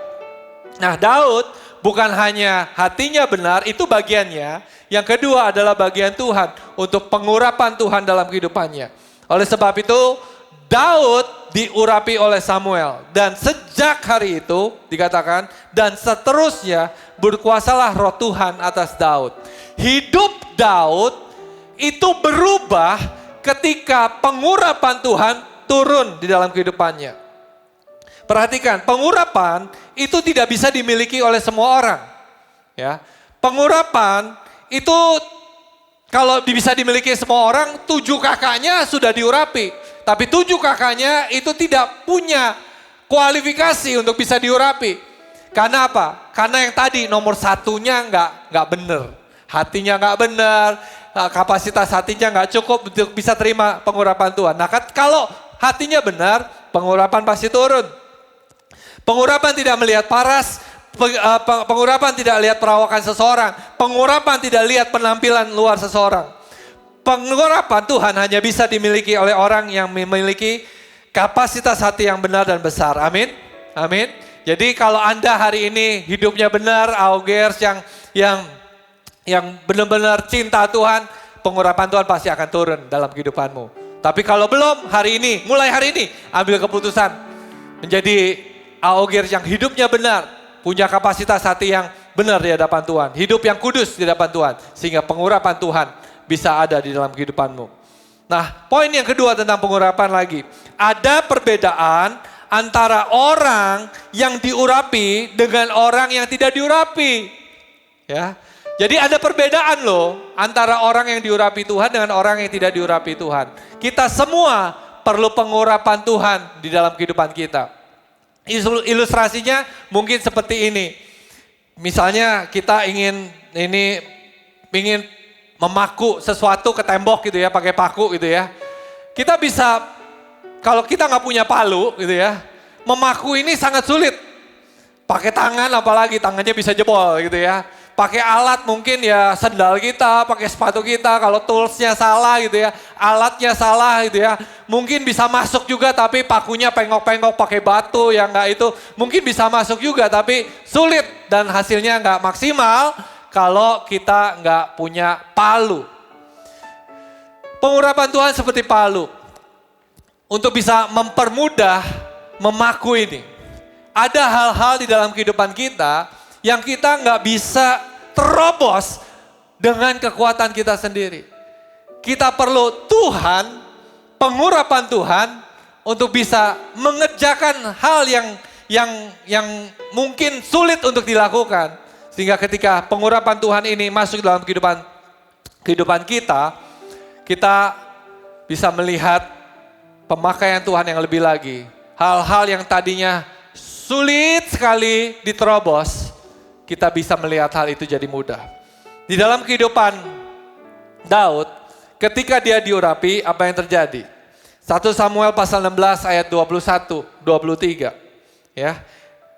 Nah, Daud bukan hanya hatinya benar, itu bagiannya. Yang kedua adalah bagian Tuhan untuk pengurapan Tuhan dalam kehidupannya. Oleh sebab itu, Daud diurapi oleh Samuel. Dan sejak hari itu dikatakan, dan seterusnya berkuasalah roh Tuhan atas Daud. Hidup Daud itu berubah ketika pengurapan Tuhan turun di dalam kehidupannya. Perhatikan, pengurapan itu tidak bisa dimiliki oleh semua orang. Ya, pengurapan itu kalau bisa dimiliki semua orang, 7 kakaknya sudah diurapi. Tapi 7 kakaknya itu tidak punya kualifikasi untuk bisa diurapi. Karena apa? Karena yang tadi nomor 1-nya nggak benar. Hatinya nggak benar, kapasitas hatinya nggak cukup untuk bisa terima pengurapan Tuhan. Nah, kalau hatinya benar, pengurapan pasti turun. Pengurapan tidak melihat paras, pengurapan tidak lihat perawakan seseorang, pengurapan tidak lihat penampilan luar seseorang. Pengurapan Tuhan hanya bisa dimiliki oleh orang yang memiliki kapasitas hati yang benar dan besar. Amin. Amin. Jadi kalau Anda hari ini hidupnya benar, augers yang benar-benar cinta Tuhan, pengurapan Tuhan pasti akan turun dalam kehidupanmu. Tapi kalau belum, hari ini, mulai hari ini, ambil keputusan menjadi augers yang hidupnya benar, punya kapasitas hati yang benar di hadapan Tuhan, hidup yang kudus di hadapan Tuhan, sehingga pengurapan Tuhan bisa ada di dalam kehidupanmu. Nah, poin yang kedua tentang pengurapan lagi. Ada perbedaan antara orang yang diurapi dengan orang yang tidak diurapi. Ya. Jadi ada perbedaan loh antara orang yang diurapi Tuhan dengan orang yang tidak diurapi Tuhan. Kita semua perlu pengurapan Tuhan di dalam kehidupan kita. Ilustrasinya mungkin seperti ini. Misalnya kita ingin memaku sesuatu ke tembok gitu ya, pakai paku gitu ya. Kita bisa, kalau kita nggak punya palu gitu ya, memaku ini sangat sulit. Pakai tangan apalagi, tangannya bisa jebol gitu ya. Pakai alat mungkin ya sendal kita, pakai sepatu kita, kalau toolsnya salah gitu ya, alatnya salah gitu ya. Mungkin bisa masuk juga tapi pakunya pengok-pengok pakai batu yang nggak itu. Mungkin bisa masuk juga tapi sulit dan hasilnya nggak maksimal. Kalau kita nggak punya palu. Pengurapan Tuhan seperti palu. Untuk bisa mempermudah memaku ini. Ada hal-hal di dalam kehidupan kita yang kita nggak bisa terobos dengan kekuatan kita sendiri. Kita perlu Tuhan, pengurapan Tuhan untuk bisa mengerjakan hal yang mungkin sulit untuk dilakukan. Sehingga ketika pengurapan Tuhan ini masuk dalam kehidupan kita, kita bisa melihat pemakaian Tuhan yang lebih lagi. Hal-hal yang tadinya sulit sekali diterobos, kita bisa melihat hal itu jadi mudah. Di dalam kehidupan Daud, ketika dia diurapi, apa yang terjadi? 1 Samuel pasal 16 ayat 21, 23. Ya,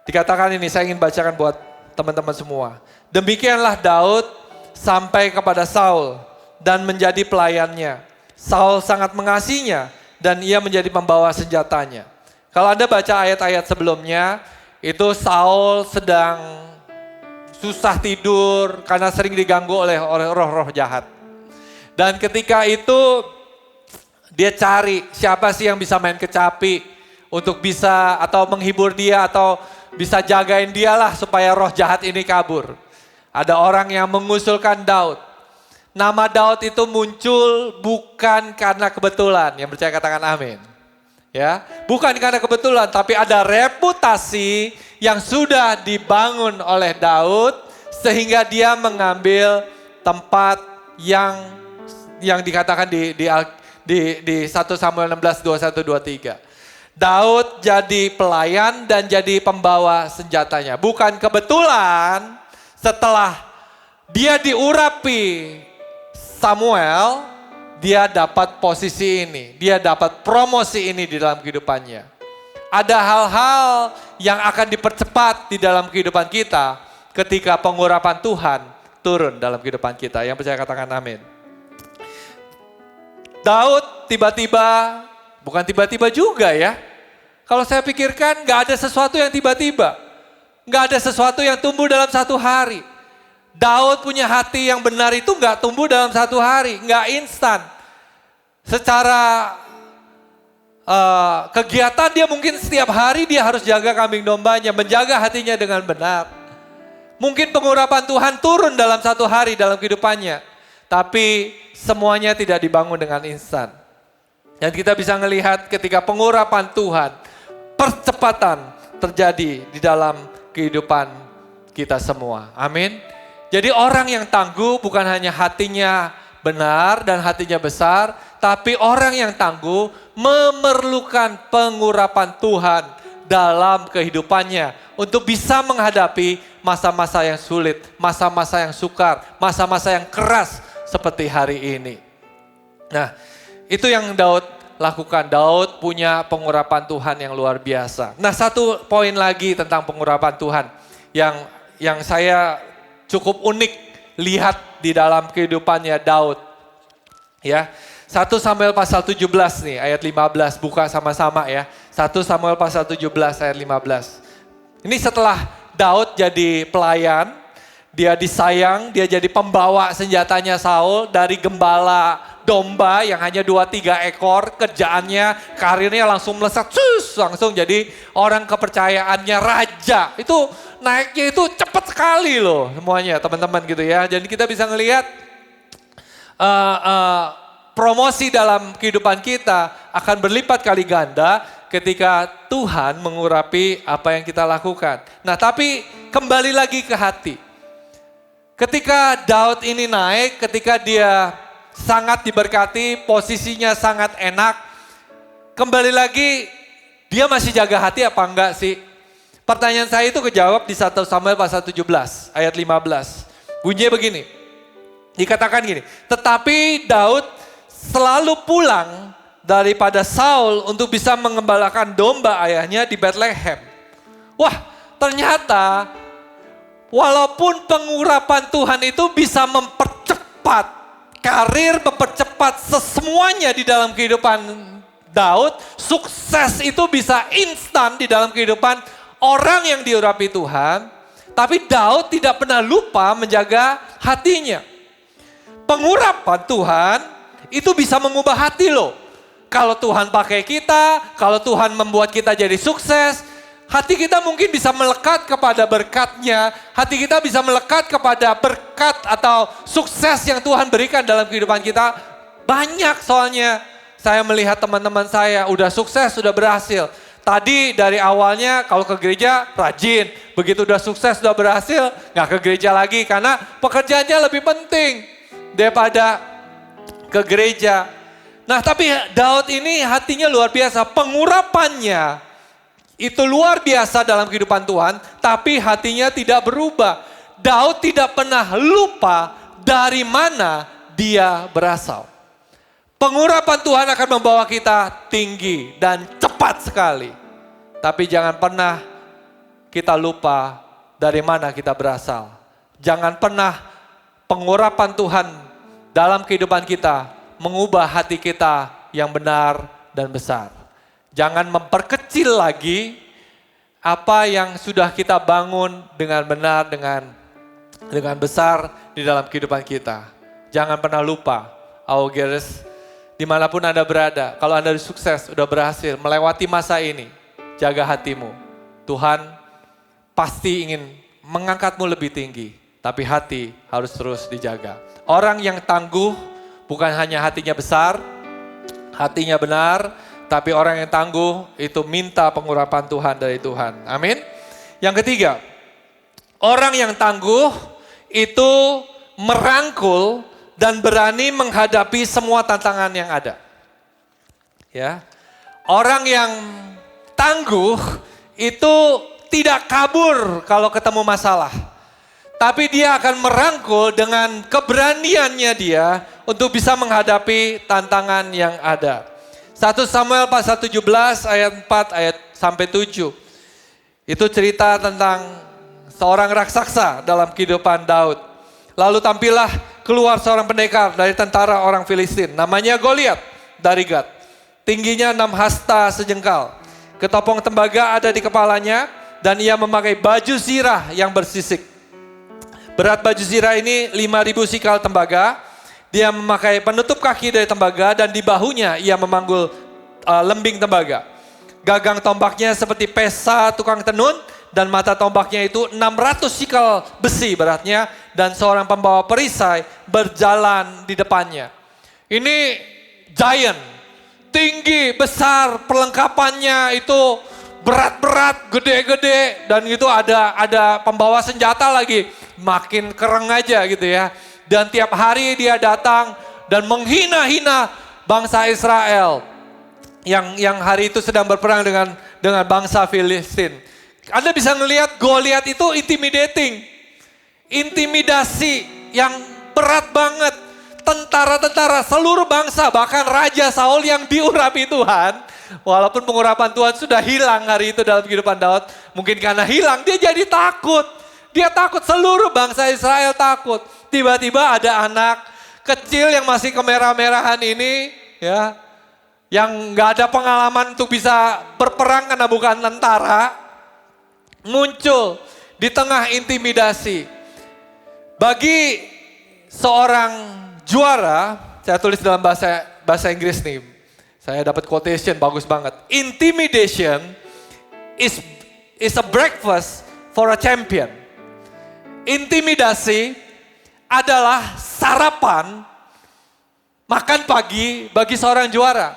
dikatakan ini, saya ingin bacakan buat teman-teman semua. Demikianlah Daud sampai kepada Saul dan menjadi pelayannya. Saul sangat mengasihinya dan ia menjadi pembawa senjatanya. Kalau Anda baca ayat-ayat sebelumnya, itu Saul sedang susah tidur karena sering diganggu oleh roh-roh jahat. Dan ketika itu dia cari siapa sih yang bisa main kecapi untuk bisa atau menghibur dia atau bisa jagain dia lah supaya roh jahat ini kabur. Ada orang yang mengusulkan Daud. Nama Daud itu muncul bukan karena kebetulan. Yang percaya katakan amin. Ya, bukan karena kebetulan, tapi ada reputasi yang sudah dibangun oleh Daud sehingga dia mengambil tempat yang dikatakan di 1 Samuel 16, 21, 23. Daud jadi pelayan dan jadi pembawa senjatanya. Bukan kebetulan setelah dia diurapi Samuel, dia dapat posisi ini, dia dapat promosi ini di dalam kehidupannya. Ada hal-hal yang akan dipercepat di dalam kehidupan kita ketika pengurapan Tuhan turun dalam kehidupan kita. Yang percaya katakan amin. Daud tiba-tiba, bukan tiba-tiba juga ya. Kalau saya pikirkan gak ada sesuatu yang tiba-tiba. Gak ada sesuatu yang tumbuh dalam satu hari. Daud punya hati yang benar itu gak tumbuh dalam satu hari, gak instan. Secara kegiatan dia mungkin setiap hari dia harus jaga kambing dombanya, menjaga hatinya dengan benar. Mungkin pengurapan Tuhan turun dalam satu hari dalam kehidupannya. Tapi semuanya tidak dibangun dengan instan. Dan kita bisa melihat ketika pengurapan Tuhan, percepatan terjadi di dalam kehidupan kita semua. Amin. Jadi orang yang tangguh bukan hanya hatinya benar dan hatinya besar, tapi orang yang tangguh memerlukan pengurapan Tuhan dalam kehidupannya untuk bisa menghadapi masa-masa yang sulit, masa-masa yang sukar, masa-masa yang keras seperti hari ini. Nah, itu yang Daud lakukan. Daud punya pengurapan Tuhan yang luar biasa. Nah, satu poin lagi tentang pengurapan Tuhan yang saya cukup unik lihat di dalam kehidupannya Daud. Ya, 1 Samuel pasal 17 nih ayat 15, buka sama-sama ya. 1 Samuel pasal 17 ayat 15. Ini setelah Daud jadi pelayan, dia disayang, dia jadi pembawa senjatanya Saul dari gembala domba yang hanya 2-3 ekor, kerjaannya, karirnya langsung melesat, langsung jadi orang kepercayaannya raja. Itu naiknya itu cepat sekali loh semuanya teman-teman gitu ya. Jadi kita bisa ngelihat promosi dalam kehidupan kita akan berlipat kali ganda ketika Tuhan mengurapi apa yang kita lakukan. Nah tapi kembali lagi ke hati. Ketika Daud ini naik, ketika dia sangat diberkati, posisinya sangat enak. Kembali lagi dia masih jaga hati apa enggak sih? Pertanyaan saya itu kejawab di 1 Samuel pasal 17 ayat 15. Bunyinya begini, dikatakan gini, tetapi Daud selalu pulang daripada Saul untuk bisa mengembalakan domba ayahnya di Bethlehem. Wah, ternyata walaupun pengurapan Tuhan itu bisa mempercepat karir, mempercepat semuanya di dalam kehidupan Daud, sukses itu bisa instan di dalam kehidupan orang yang diurapi Tuhan, tapi Daud tidak pernah lupa menjaga hatinya. Pengurapan Tuhan itu bisa mengubah hati loh. Kalau Tuhan pakai kita, kalau Tuhan membuat kita jadi sukses, hati kita mungkin bisa melekat kepada berkatnya. Hati kita bisa melekat kepada berkat atau sukses yang Tuhan berikan dalam kehidupan kita. Banyak soalnya saya melihat teman-teman saya udah sukses, sudah berhasil. Tadi dari awalnya kalau ke gereja rajin. Begitu udah sukses, udah berhasil, gak ke gereja lagi. Karena pekerjaannya lebih penting daripada ke gereja. Nah tapi Daud ini hatinya luar biasa. Pengurapannya itu luar biasa dalam kehidupan Tuhan, tapi hatinya tidak berubah. Daud tidak pernah lupa dari mana dia berasal. Pengurapan Tuhan akan membawa kita tinggi dan cepat sekali. Tapi jangan pernah kita lupa dari mana kita berasal. Jangan pernah pengurapan Tuhan dalam kehidupan kita mengubah hati kita yang benar dan besar. Jangan memperkecil lagi apa yang sudah kita bangun dengan benar, dengan besar di dalam kehidupan kita. Jangan pernah lupa, Augeres, dimanapun Anda berada, kalau Anda sukses, sudah berhasil melewati masa ini, jaga hatimu. Tuhan pasti ingin mengangkatmu lebih tinggi, tapi hati harus terus dijaga. Orang yang tangguh bukan hanya hatinya besar, hatinya benar, tapi orang yang tangguh itu minta pengurapan Tuhan dari Tuhan. Amin. Yang ketiga, orang yang tangguh itu merangkul dan berani menghadapi semua tantangan yang ada. Ya. Orang yang tangguh itu tidak kabur kalau ketemu masalah. Tapi dia akan merangkul dengan keberaniannya dia untuk bisa menghadapi tantangan yang ada. 1 Samuel pasal 17 ayat 4 ayat sampai 7. Itu cerita tentang seorang raksasa dalam kehidupan Daud. Lalu tampillah keluar seorang pendekar dari tentara orang Filistin. Namanya Goliat dari Gat. Tingginya 6 hasta sejengkal. Ketopong tembaga ada di kepalanya dan ia memakai baju zirah yang bersisik. Berat baju zirah ini 5.000 sikal tembaga. Dia memakai penutup kaki dari tembaga dan di bahunya ia memanggul lembing tembaga. Gagang tombaknya seperti pesa tukang tenun dan mata tombaknya itu 600 sikal besi beratnya dan seorang pembawa perisai berjalan di depannya. Ini giant, tinggi, besar, perlengkapannya itu berat-berat, gede-gede dan itu ada pembawa senjata lagi. Makin keren aja gitu ya. Dan tiap hari dia datang dan menghina-hina bangsa Israel yang hari itu sedang berperang dengan bangsa Filistin. Anda bisa melihat Goliat itu intimidating, intimidasi yang berat banget. Tentara-tentara seluruh bangsa, bahkan Raja Saul yang diurapi Tuhan. Walaupun pengurapan Tuhan sudah hilang hari itu dalam kehidupan Daud, mungkin karena hilang dia jadi takut. Dia takut, seluruh bangsa Israel takut. Tiba-tiba ada anak kecil yang masih kemerah-merahan ini, ya, yang gak ada pengalaman untuk bisa berperang karena bukan tentara, muncul di tengah intimidasi. Bagi seorang juara, saya tulis dalam bahasa Inggris nih, saya dapat quotation bagus banget. Intimidation is a breakfast for a champion. Intimidasi adalah sarapan makan pagi bagi seorang juara.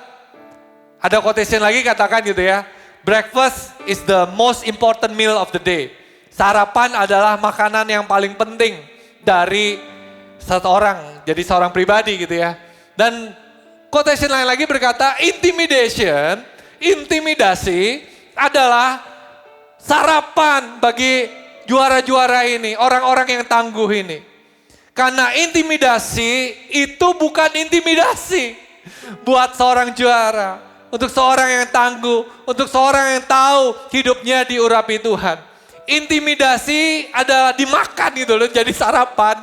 Ada quotation lagi katakan gitu ya. Breakfast is the most important meal of the day. Sarapan adalah makanan yang paling penting dari seorang, jadi seorang pribadi gitu ya. Dan quotation lain lagi berkata intimidasi adalah sarapan bagi juara-juara ini, orang-orang yang tangguh ini. Karena intimidasi itu bukan intimidasi buat seorang juara. Untuk seorang yang tangguh, untuk seorang yang tahu hidupnya diurapi Tuhan. Intimidasi adalah dimakan gitu loh, jadi sarapan.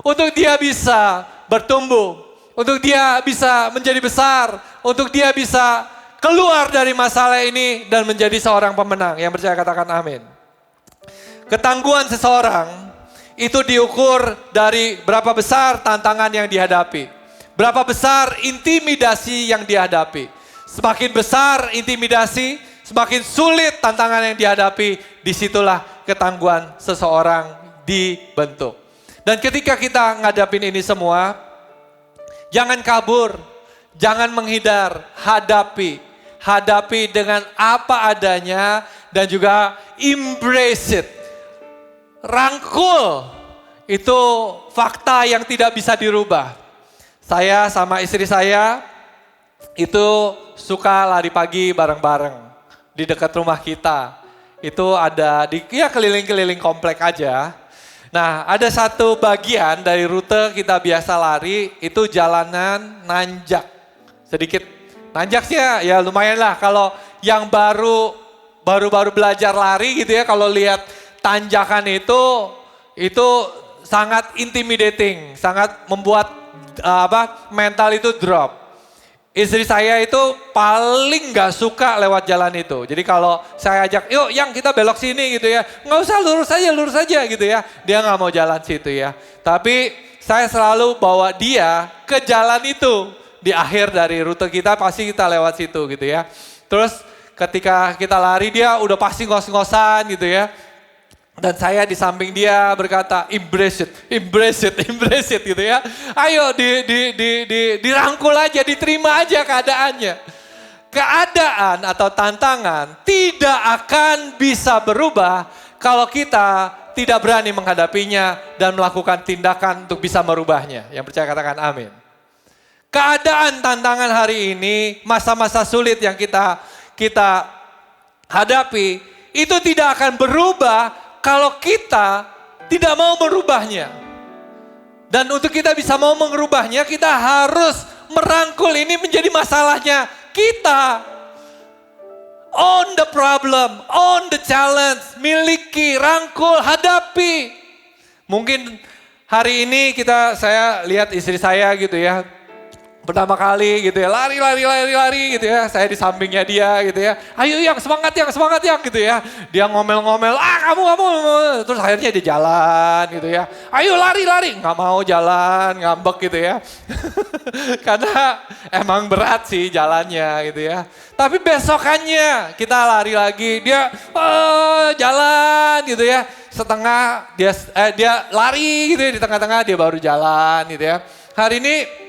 Untuk dia bisa bertumbuh, untuk dia bisa menjadi besar, untuk dia bisa keluar dari masalah ini dan menjadi seorang pemenang. Yang percaya katakan amin. Ketangguhan seseorang itu diukur dari berapa besar tantangan yang dihadapi. Berapa besar intimidasi yang dihadapi. Semakin besar intimidasi, semakin sulit tantangan yang dihadapi, disitulah ketangguhan seseorang dibentuk. Dan ketika kita ngadapin ini semua, jangan kabur, jangan menghindar, hadapi. Hadapi dengan apa adanya dan juga embrace it. Rangkul, itu fakta yang tidak bisa dirubah. Saya sama istri saya itu suka lari pagi bareng-bareng di dekat rumah kita. Itu ada di keliling-keliling komplek aja. Nah, ada satu bagian dari rute kita biasa lari itu jalanan nanjak. Sedikit nanjak sih ya lumayan lah kalau yang baru belajar lari gitu ya, kalau lihat tanjakan itu sangat intimidating, sangat membuat mental itu drop. Istri saya itu paling gak suka lewat jalan itu. Jadi kalau saya ajak, yuk yang kita belok sini gitu ya. Nggak usah, lurus aja gitu ya. Dia gak mau jalan situ ya. Tapi saya selalu bawa dia ke jalan itu. Di akhir dari rute kita pasti kita lewat situ gitu ya. Terus ketika kita lari dia udah pasti ngos-ngosan gitu ya. Dan saya di samping dia berkata, embrace it gitu ya. Ayo dirangkul aja, diterima aja keadaannya. Keadaan atau tantangan tidak akan bisa berubah kalau kita tidak berani menghadapinya dan melakukan tindakan untuk bisa merubahnya. Yang percaya katakan amin. Keadaan tantangan hari ini, masa-masa sulit yang kita hadapi, itu tidak akan berubah kalau kita tidak mau merubahnya. Dan untuk kita bisa mau merubahnya, kita harus merangkul ini menjadi masalahnya kita. Own the problem, own the challenge, miliki, rangkul, hadapi. Mungkin hari ini saya lihat istri saya gitu ya. Pertama kali gitu ya, lari gitu ya. Saya di sampingnya dia gitu ya. Ayo yang semangat yang gitu ya. Dia ngomel-ngomel, kamu. Terus akhirnya dia jalan gitu ya. Ayo lari. Nggak mau jalan, ngambek gitu ya. Karena emang berat sih jalannya gitu ya. Tapi besokannya kita lari lagi, dia jalan gitu ya. Setengah, dia lari gitu ya. Di tengah-tengah dia baru jalan gitu ya. Hari ini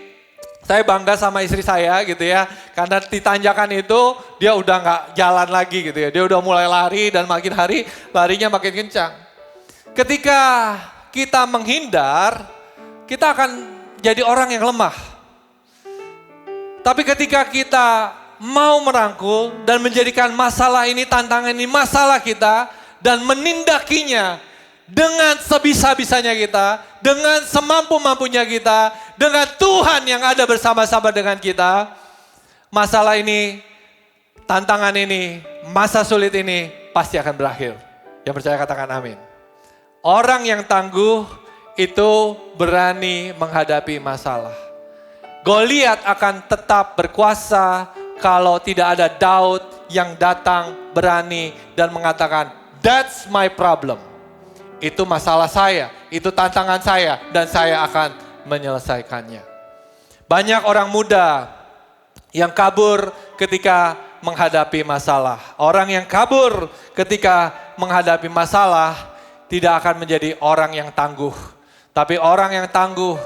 saya bangga sama istri saya gitu ya, karena di tanjakan itu dia udah nggak jalan lagi gitu ya. Dia udah mulai lari dan makin hari larinya makin kencang. Ketika kita menghindar, kita akan jadi orang yang lemah. Tapi ketika kita mau merangkul dan menjadikan masalah ini, tantangan ini masalah kita dan menindakinya dengan sebisa-bisanya kita, dengan semampu-mampunya kita, dengan Tuhan yang ada bersama-sama dengan kita, masalah ini, tantangan ini, masa sulit ini pasti akan berakhir. Yang percaya katakan amin. Orang yang tangguh itu berani menghadapi masalah. Goliat akan tetap berkuasa kalau tidak ada Daud yang datang berani dan mengatakan, "That's my problem." Itu masalah saya, itu tantangan saya, dan saya akan menyelesaikannya. Banyak orang muda yang kabur ketika menghadapi masalah. Orang yang kabur ketika menghadapi masalah tidak akan menjadi orang yang tangguh. Tapi orang yang tangguh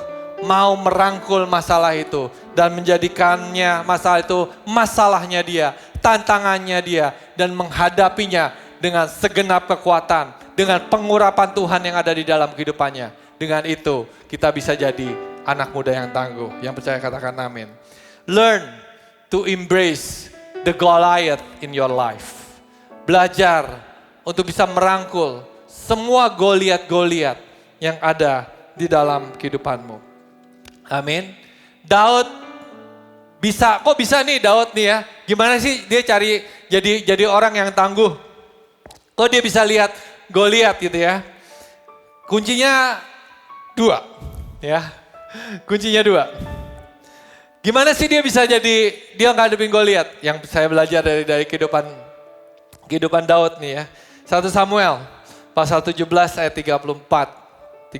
mau merangkul masalah itu dan menjadikannya masalah itu masalahnya dia, tantangannya dia, dan menghadapinya dengan segenap kekuatan, dengan pengurapan Tuhan yang ada di dalam kehidupannya. Dengan itu kita bisa jadi anak muda yang tangguh. Yang percaya katakan amin. Learn to embrace the Goliath in your life. Belajar untuk bisa merangkul semua Goliat-Goliat yang ada di dalam kehidupanmu. Amin. Daud kok bisa nih Daud nih ya? Gimana sih dia cari jadi orang yang tangguh? Kok dia bisa lihat Goliat gitu ya? Kuncinya 2 ya. Kuncinya 2. Gimana sih dia bisa dia ngadepin Goliat? Yang saya belajar dari kehidupan Daud nih ya. 1 Samuel pasal 17 ayat 37.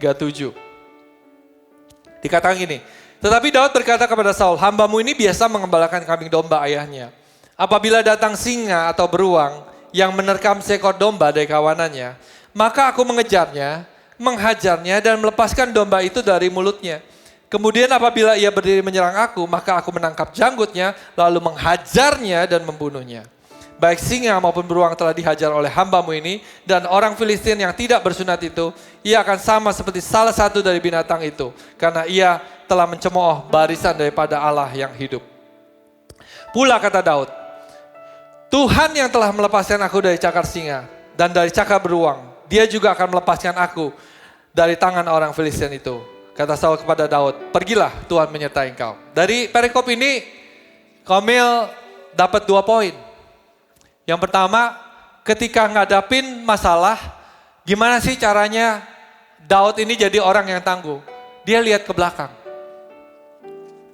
Dikatakan gini, tetapi Daud berkata kepada Saul, "Hambamu ini biasa mengembalakan kambing domba ayahnya. Apabila datang singa atau beruang yang menerkam seekor domba dari kawanannya, maka aku mengejarnya, menghajarnya dan melepaskan domba itu dari mulutnya. Kemudian apabila ia berdiri menyerang aku, maka aku menangkap janggutnya, lalu menghajarnya dan membunuhnya. Baik singa maupun beruang telah dihajar oleh hambamu ini, dan orang Filistin yang tidak bersunat itu, ia akan sama seperti salah satu dari binatang itu, karena ia telah mencemooh barisan daripada Allah yang hidup. Pula kata Daud, Tuhan yang telah melepaskan aku dari cakar singa dan dari cakar beruang, dia juga akan melepaskan aku dari tangan orang Filistin itu. Kata Saul kepada Daud, pergilah, Tuhan menyertai engkau. Dari perikop ini, Komil dapat 2 poin. Yang pertama, ketika ngadapin masalah, gimana sih caranya Daud ini jadi orang yang tangguh? Dia lihat ke belakang.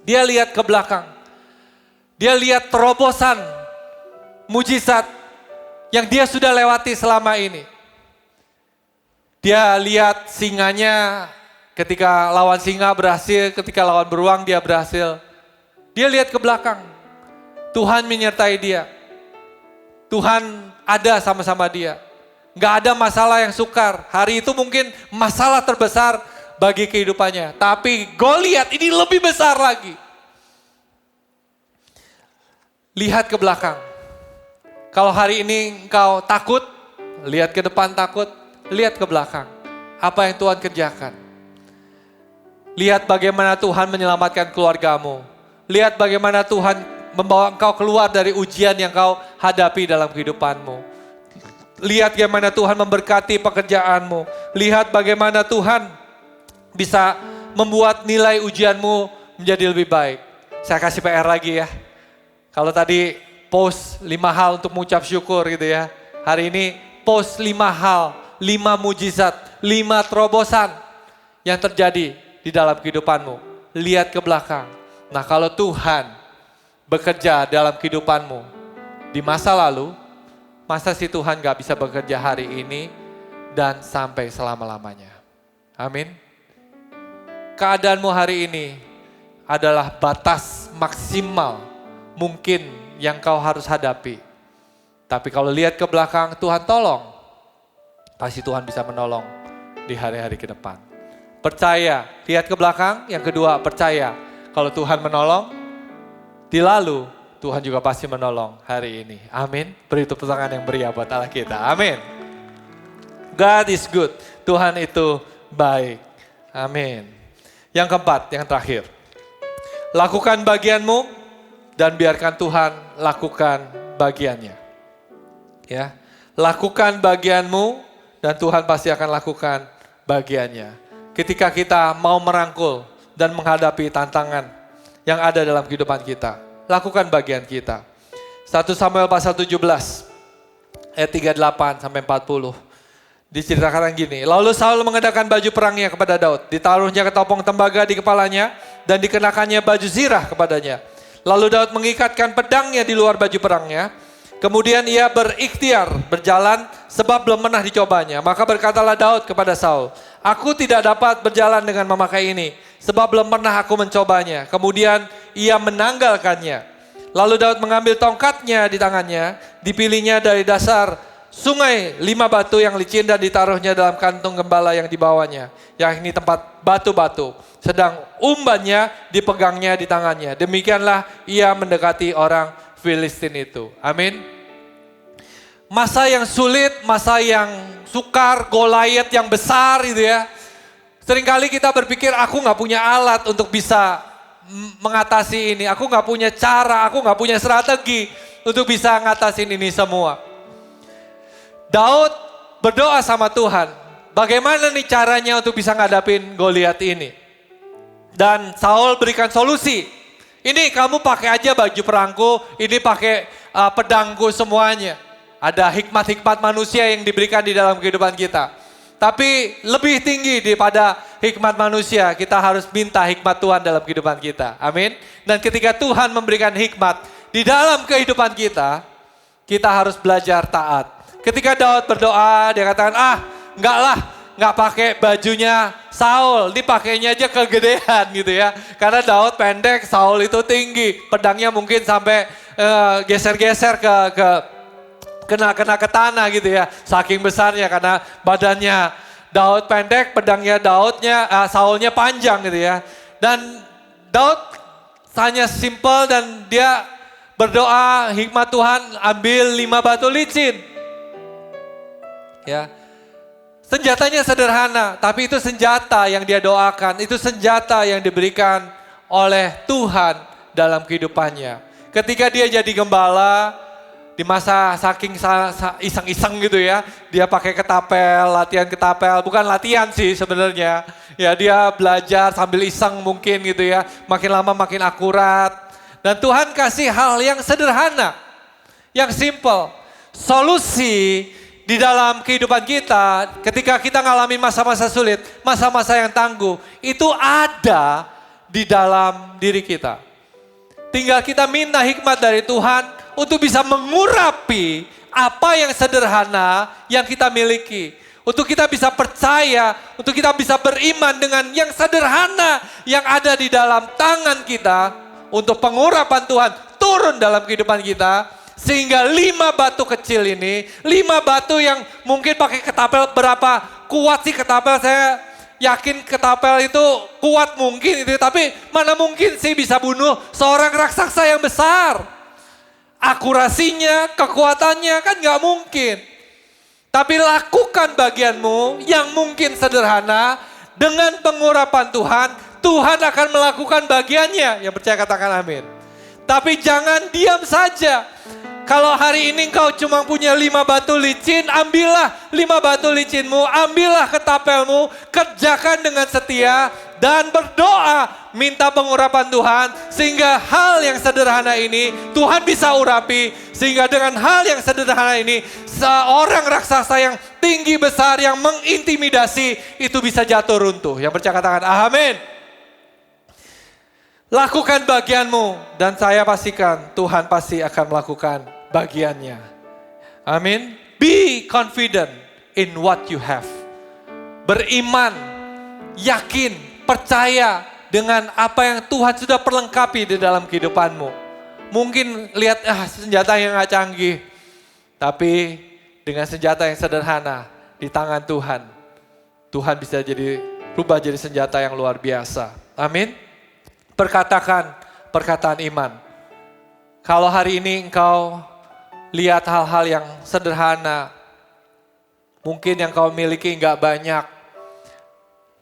Dia lihat ke belakang. Dia lihat terobosan mujizat yang dia sudah lewati selama ini. Dia lihat singanya ketika lawan singa berhasil, ketika lawan beruang dia berhasil. Dia lihat ke belakang. Tuhan menyertai dia. Tuhan ada sama-sama dia. Gak ada masalah yang sukar. Hari itu mungkin masalah terbesar bagi kehidupannya. Tapi Goliat ini lebih besar lagi. Lihat ke belakang. Kalau hari ini engkau takut, lihat ke depan takut, lihat ke belakang. Apa yang Tuhan kerjakan. Lihat bagaimana Tuhan menyelamatkan keluargamu. Lihat bagaimana Tuhan membawa engkau keluar dari ujian yang kau hadapi dalam kehidupanmu. Lihat bagaimana Tuhan memberkati pekerjaanmu. Lihat bagaimana Tuhan bisa membuat nilai ujianmu menjadi lebih baik. Saya kasih PR lagi ya. Kalau tadi post 5 hal untuk mengucap syukur gitu ya. Hari ini post 5 hal, 5 mujizat, 5 terobosan yang terjadi di dalam kehidupanmu. Lihat ke belakang. Nah kalau Tuhan bekerja dalam kehidupanmu di masa lalu, masa si Tuhan gak bisa bekerja hari ini dan sampai selama-lamanya. Amin. Keadaanmu hari ini adalah batas maksimal mungkin yang kau harus hadapi. Tapi kalau lihat ke belakang, Tuhan tolong. Pasti Tuhan bisa menolong di hari-hari ke depan. Percaya, lihat ke belakang. Yang kedua, percaya kalau Tuhan menolong, di lalu Tuhan juga pasti menolong hari ini. Amin. Beri tepuk tangan yang meriah buat Allah kita. Amin. God is good. Tuhan itu baik. Amin. Yang keempat, yang terakhir. Lakukan bagianmu dan biarkan Tuhan lakukan bagiannya. Ya. Lakukan bagianmu dan Tuhan pasti akan lakukan bagiannya. Ketika kita mau merangkul dan menghadapi tantangan yang ada dalam kehidupan kita. Lakukan bagian kita. 1 Samuel pasal 17 ayat 38 sampai 40. Diceritakan gini. Lalu Saul mengenakan baju perangnya kepada Daud. Ditaruhnya ketopong tembaga di kepalanya dan dikenakannya baju zirah kepadanya. Lalu Daud mengikatkan pedangnya di luar baju perangnya. Kemudian ia berikhtiar berjalan sebab belum pernah dicobanya. Maka berkatalah Daud kepada Saul, aku tidak dapat berjalan dengan memakai ini, sebab belum pernah aku mencobanya. Kemudian ia menanggalkannya. Lalu Daud mengambil tongkatnya di tangannya, dipilihnya dari dasar sungai 5 batu yang licin dan ditaruhnya dalam kantung gembala yang dibawanya. Yang ini tempat batu-batu. Sedang umbannya dipegangnya di tangannya. Demikianlah ia mendekati orang Filistin itu. Amin. Masa yang sulit, masa yang sukar, Goliat yang besar gitu ya. Seringkali kita berpikir aku gak punya alat untuk bisa mengatasi ini. Aku gak punya cara, aku gak punya strategi untuk bisa ngatasin ini semua. Daud berdoa sama Tuhan. Bagaimana nih caranya untuk bisa ngadapin Goliat ini? Dan Saul berikan solusi. Ini kamu pakai aja baju perangku, ini pakai pedangku semuanya. Ada hikmat-hikmat manusia yang diberikan di dalam kehidupan kita. Tapi lebih tinggi daripada hikmat manusia, kita harus minta hikmat Tuhan dalam kehidupan kita. Amin. Dan ketika Tuhan memberikan hikmat di dalam kehidupan kita, kita harus belajar taat. Ketika Daud berdoa, dia katakan, enggak lah, enggak pakai bajunya Saul, dipakainya aja kegedean gitu ya. Karena Daud pendek, Saul itu tinggi, pedangnya mungkin sampai geser-geser kena ke tanah gitu ya. Saking besarnya karena badannya Daud pendek, pedangnya Saulnya panjang gitu ya. Dan Daud hanya simple dan dia berdoa, hikmat Tuhan, ambil 5 batu licin. Ya. Senjatanya sederhana, tapi itu senjata yang dia doakan, itu senjata yang diberikan oleh Tuhan dalam kehidupannya. Ketika dia jadi gembala, di masa saking iseng-iseng gitu ya, dia pakai ketapel, latihan ketapel, bukan latihan sih sebenarnya. Ya dia belajar sambil iseng mungkin gitu ya, makin lama makin akurat. Dan Tuhan kasih hal yang sederhana, yang simple. Solusi di dalam kehidupan kita, ketika kita ngalamin masa-masa sulit, masa-masa yang tangguh, itu ada di dalam diri kita. Tinggal kita minta hikmat dari Tuhan untuk bisa mengurapi apa yang sederhana yang kita miliki. Untuk kita bisa percaya, untuk kita bisa beriman dengan yang sederhana yang ada di dalam tangan kita. Untuk pengurapan Tuhan turun dalam kehidupan kita. Sehingga 5 batu kecil ini, 5 batu yang mungkin pakai ketapel, berapa kuat sih ketapel, saya yakin ketapel itu kuat mungkin itu, tapi mana mungkin sih bisa bunuh seorang raksasa yang besar. Akurasinya, kekuatannya kan gak mungkin. Tapi lakukan bagianmu yang mungkin sederhana, dengan pengurapan Tuhan, Tuhan akan melakukan bagiannya. Yang percaya katakan amin. Tapi jangan diam saja. Kalau hari ini engkau cuma punya 5 batu licin, ambillah 5 batu licinmu, ambillah ketapelmu, kerjakan dengan setia dan berdoa, minta pengurapan Tuhan. Sehingga hal yang sederhana ini Tuhan bisa urapi. Sehingga dengan hal yang sederhana ini, seorang raksasa yang tinggi besar yang mengintimidasi itu bisa jatuh runtuh. Yang percaya katakan amin. Lakukan bagianmu dan saya pastikan Tuhan pasti akan melakukan bagiannya. Amin. Be confident in what you have. Beriman, yakin, percaya dengan apa yang Tuhan sudah perlengkapi di dalam kehidupanmu. Mungkin lihat senjata yang gak canggih. Tapi dengan senjata yang sederhana di tangan Tuhan. Tuhan bisa rubah jadi senjata yang luar biasa. Amin. Perkatakan perkataan iman. Kalau hari ini engkau lihat hal-hal yang sederhana, mungkin yang kau miliki enggak banyak,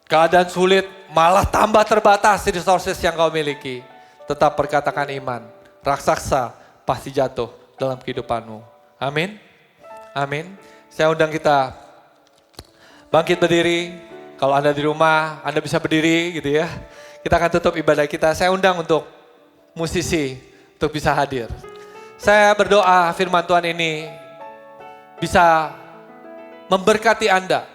keadaan sulit, malah tambah terbatas resources yang kau miliki, tetap perkatakan iman. Raksasa pasti jatuh dalam kehidupanmu. Amin. Amin. Saya undang kita bangkit berdiri. Kalau Anda di rumah, Anda bisa berdiri gitu ya. Kita akan tutup ibadah kita. Saya undang untuk musisi untuk bisa hadir. Saya berdoa firman Tuhan ini bisa memberkati Anda.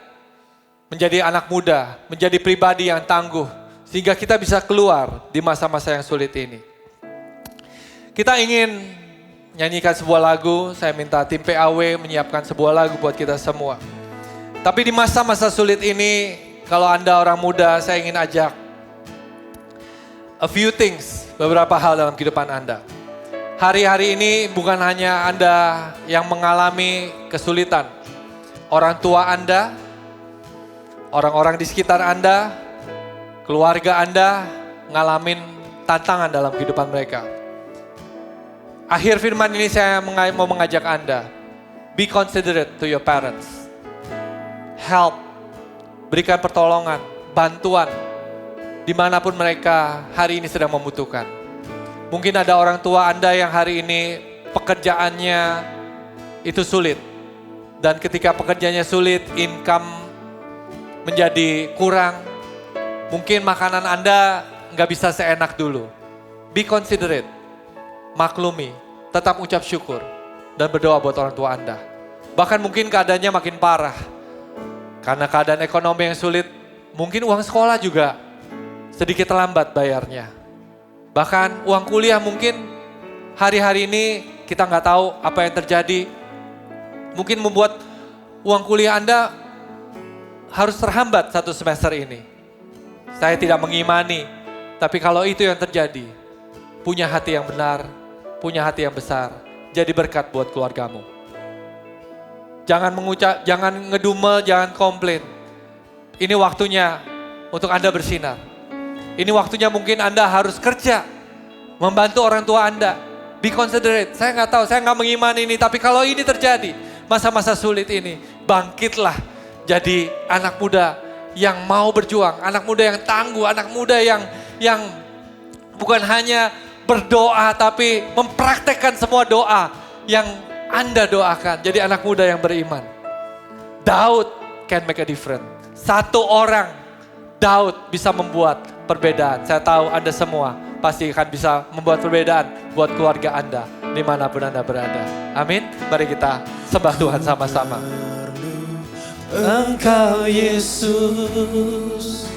Menjadi anak muda, menjadi pribadi yang tangguh. Sehingga kita bisa keluar di masa-masa yang sulit ini. Kita ingin nyanyikan sebuah lagu. Saya minta tim PAW menyiapkan sebuah lagu buat kita semua. Tapi di masa-masa sulit ini, kalau Anda orang muda, saya ingin ajak a few things, beberapa hal dalam kehidupan Anda. Hari-hari ini bukan hanya Anda yang mengalami kesulitan. Orang tua Anda, orang-orang di sekitar Anda, keluarga Anda ngalamin tantangan dalam kehidupan mereka. Akhir firman ini saya mau mengajak Anda, be considerate to your parents. Help, berikan pertolongan, bantuan, dimanapun mereka hari ini sedang membutuhkan. Mungkin ada orang tua Anda yang hari ini pekerjaannya itu sulit. Dan ketika pekerjaannya sulit, income menjadi kurang. Mungkin makanan Anda nggak bisa seenak dulu. Be considerate, maklumi, tetap ucap syukur. Dan berdoa buat orang tua Anda. Bahkan mungkin keadaannya makin parah. Karena keadaan ekonomi yang sulit, mungkin uang sekolah juga sedikit lambat bayarnya. Bahkan uang kuliah mungkin hari-hari ini kita nggak tahu apa yang terjadi. Mungkin membuat uang kuliah Anda harus terhambat 1 semester ini. Saya tidak mengimani, tapi kalau itu yang terjadi, punya hati yang benar, punya hati yang besar. Jadi berkat buat keluargamu. Jangan jangan ngedumel, jangan komplain. Ini waktunya untuk Anda bersinar. Ini waktunya mungkin Anda harus kerja, membantu orang tua Anda. Be considerate. Saya nggak tahu, saya nggak mengimani ini. Tapi kalau ini terjadi, masa-masa sulit ini, bangkitlah jadi anak muda yang mau berjuang, anak muda yang tangguh, anak muda yang bukan hanya berdoa tapi mempraktekkan semua doa yang Anda doakan. Jadi anak muda yang beriman. Daud can make a difference. Satu orang Daud bisa membuat perbedaan. Saya tahu Anda semua pasti akan bisa membuat perbedaan buat keluarga Anda dimanapun Anda berada. Amin. Mari kita sembah Tuhan sama-sama. Engkau Yesus,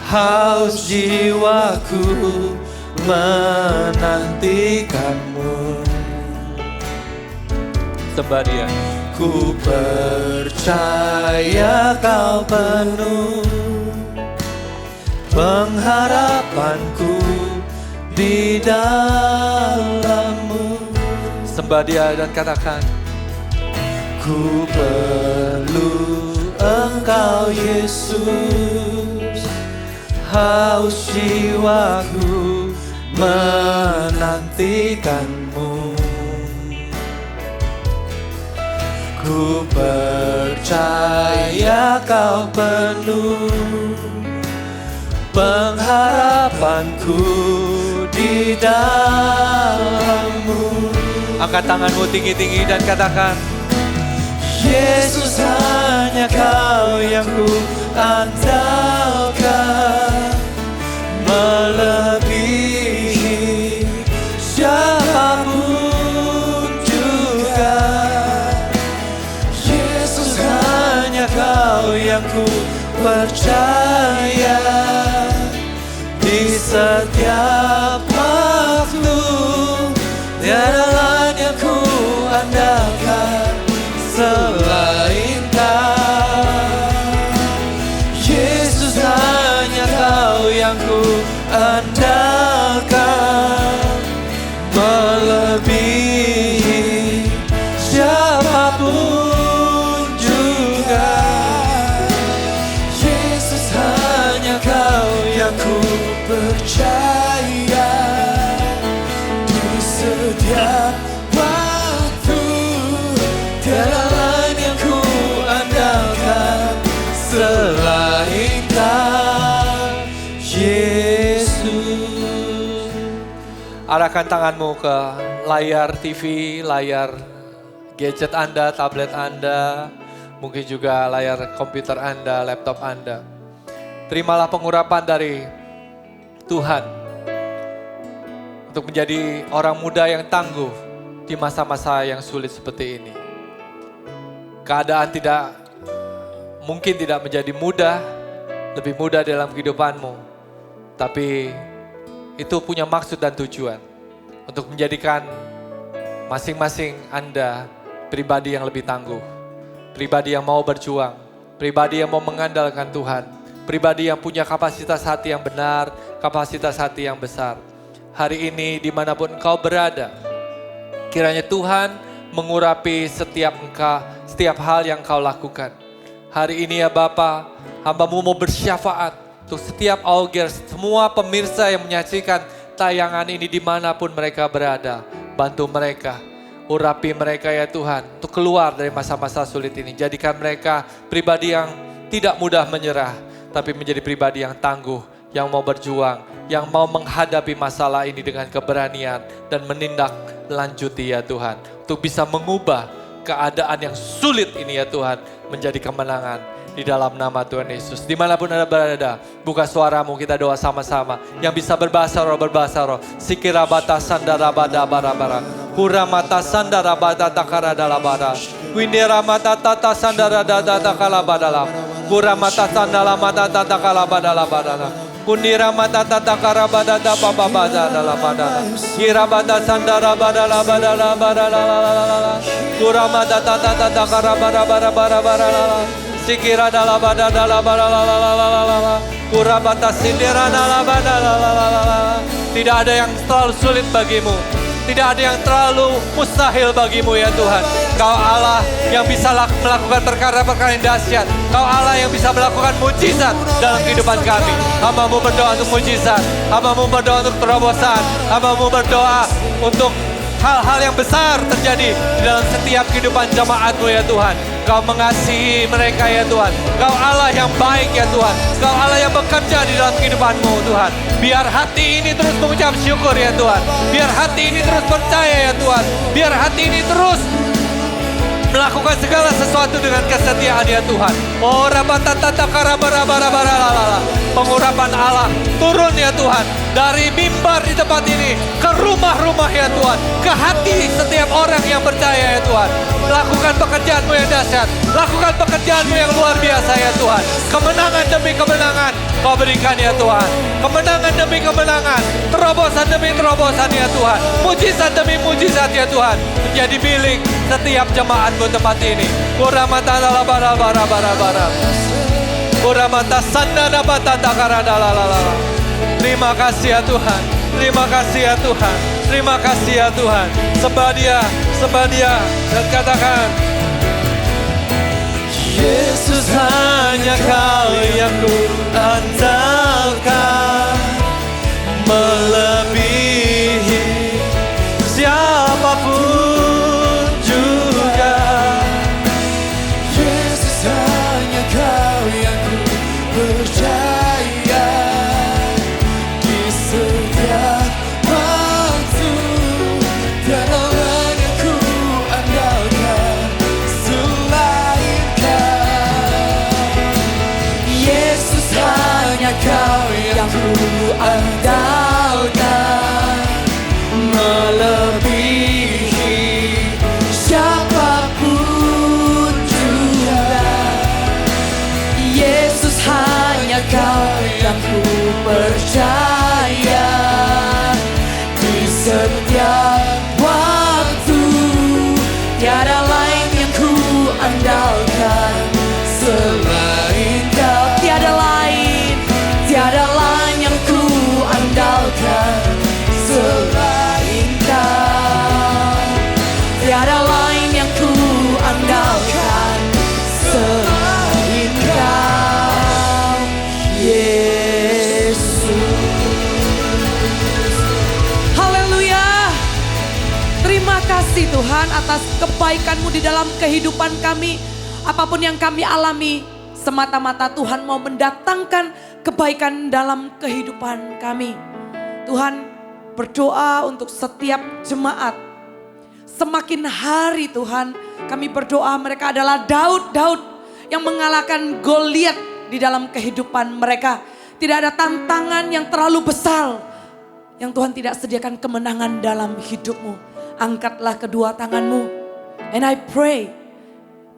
haus jiwaku menantikanmu. Sembah Dia. Ku percaya Kau penuh pengharapanku di dalam-Mu. Sembah Dia dan katakan, ku perlu Engkau Yesus, haus jiwaku menantikanmu. Ku percaya Kau penuh pengharapanku di dalam-Mu. Angkat tanganmu tinggi-tinggi dan katakan, Yesus hanya Kau yang ku andalkan, melebihi siapapun juga. Yesus hanya Kau yang ku percaya, di setiap waktu tiada lain yang ku andalkan selain Kau. Yesus hanya Kau yang ku andalkan, melebihi siapapun juga. Yesus hanya Kau yang ku percaya, di setiap waktu tiada lain yang ku andalkan selain Kau, Yesus. Arahkan tanganmu ke layar TV, layar gadget Anda, tablet Anda, mungkin juga layar komputer Anda, laptop Anda. Terimalah pengurapan dari Tuhan untuk menjadi orang muda yang tangguh di masa-masa yang sulit seperti ini. Keadaan mungkin tidak menjadi mudah, lebih mudah dalam kehidupanmu. Tapi itu punya maksud dan tujuan untuk menjadikan masing-masing Anda pribadi yang lebih tangguh. Pribadi yang mau berjuang, pribadi yang mau mengandalkan Tuhan. Pribadi yang punya kapasitas hati yang benar, kapasitas hati yang besar. Hari ini dimanapun engkau berada, kiranya Tuhan mengurapi setiap hal yang kau lakukan. Hari ini ya Bapa, hamba-Mu mau bersyafaat untuk setiap audiens, semua pemirsa yang menyaksikan tayangan ini dimanapun mereka berada. Bantu mereka, urapi mereka ya Tuhan, untuk keluar dari masa-masa sulit ini. Jadikan mereka pribadi yang tidak mudah menyerah, tapi menjadi pribadi yang tangguh, yang mau berjuang, yang mau menghadapi masalah ini dengan keberanian dan menindaklanjuti ya Tuhan. Untuk bisa mengubah keadaan yang sulit ini ya Tuhan menjadi kemenangan di dalam nama Tuhan Yesus. Dimanapun Anda berada, buka suaramu, kita doa sama-sama. Yang bisa berbahasa roh. Sikirabata sandarabada barabara. Kuramata sandarabada takaradalabada. Windiramata tata sandarada takalabadalam. Kuramata sandalamata tata kalabadalabadala. Kundiramata tata karabada bababada dalabada. Kirabada sandarabadalabadalabadalala. Kuramata tata tata karabada barabara. Sikira dalabada dalabada. Kurabata sindira dalabada. Tidak ada yang terlalu sulit bagimu. Tidak ada yang terlalu mustahil bagimu ya Tuhan. Kau Allah yang bisa melakukan perkara-perkara yang dahsyat. Kau Allah yang bisa melakukan mujizat dalam kehidupan kami. Hamba-Mu berdoa untuk mujizat. Hamba-Mu berdoa untuk terobosan. Hamba-Mu berdoa untuk hal-hal yang besar terjadi di dalam setiap kehidupan jemaat-Mu ya Tuhan. Kau mengasihi mereka ya Tuhan. Kau Allah yang baik ya Tuhan. Kau Allah yang bekerja di dalam kehidupan-Mu Tuhan. Biar hati ini terus mengucap syukur ya Tuhan. Biar hati ini terus percaya ya Tuhan. Biar hati ini terus melakukan segala sesuatu dengan kesetiaan ya Tuhan. Oh rabatata karabarabarabaralala. Pengurapan Allah turun ya Tuhan. Dari mimbar di tempat ini ke rumah-rumah ya Tuhan. Ke hati setiap orang yang percaya ya Tuhan. Lakukan pekerjaan-Mu yang dahsyat. Lakukan pekerjaan-Mu yang luar biasa ya Tuhan. Kemenangan demi kemenangan Kau berikan ya Tuhan. Kemenangan demi kemenangan. Terobosan demi terobosan ya Tuhan. Mujizat demi mujizat ya Tuhan. Menjadi milik setiap jemaat-Mu tempat ini. Kuramata bara. Kuramata sandana batata karadalalalala. Terima kasih ya Tuhan. Terima kasih ya Tuhan. Terima kasih ya Tuhan. Sembah Dia dan katakan, Yesus hanya Kau yang ku andalkan, melebihi siapapun juga. Yesus hanya Kau yang ku percaya di setiap waktu. Tiada orang yang ku andalkan selain Kau. Yesus hanya Kau yang ku andalkan, melebihi siapapun juga. Yesus hanya Kau yang ku percaya di setiap waktu. Tiada lain yang ku andalkan selain Kau. Tiada lain yang ku andalkan selain Kau. Tiada lain yang ku andalkan selain Kau, Yesus. Haleluya. Terima kasih Tuhan atas kebaikan-Mu di dalam kehidupan kami. Apapun yang kami alami, semata-mata Tuhan mau mendatangkan kebaikan dalam kehidupan kami. Tuhan, berdoa untuk setiap jemaat. Semakin hari Tuhan, kami berdoa mereka adalah Daud yang mengalahkan Goliat di dalam kehidupan mereka. Tidak ada tantangan yang terlalu besar yang Tuhan tidak sediakan kemenangan dalam hidupmu. Angkatlah kedua tanganmu. And I pray,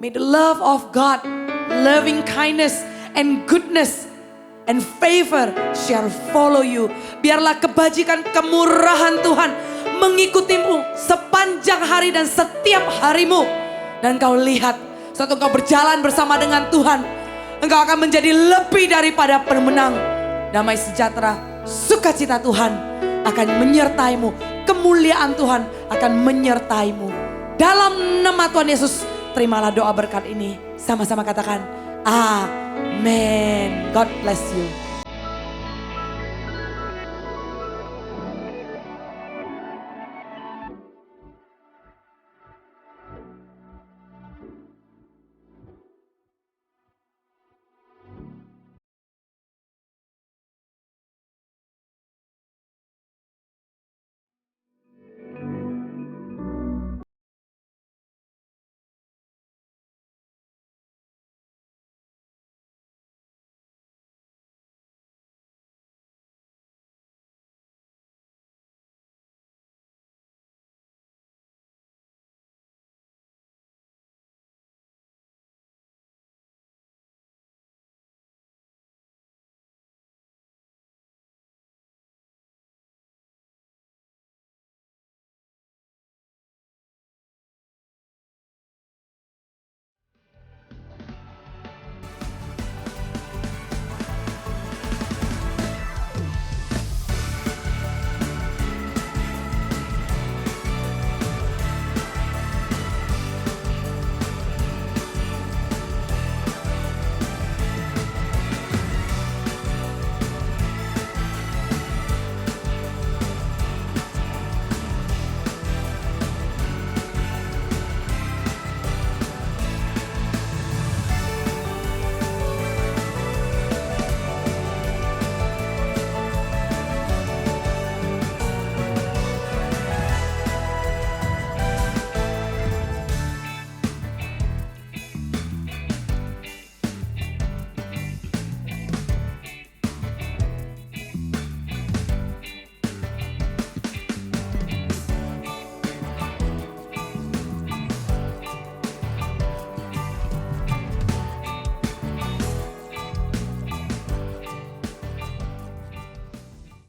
may the love of God, loving kindness and goodness and favor shall follow you. Biarlah kebajikan, kemurahan Tuhan mengikutimu sepanjang hari dan setiap harimu. Dan kau lihat, saat engkau berjalan bersama dengan Tuhan, engkau akan menjadi lebih daripada pemenang. Damai sejahtera, sukacita Tuhan akan menyertaimu. Kemuliaan Tuhan akan menyertaimu. Dalam nama Tuhan Yesus, terimalah doa berkat ini. Sama-sama katakan, Amen. God bless you.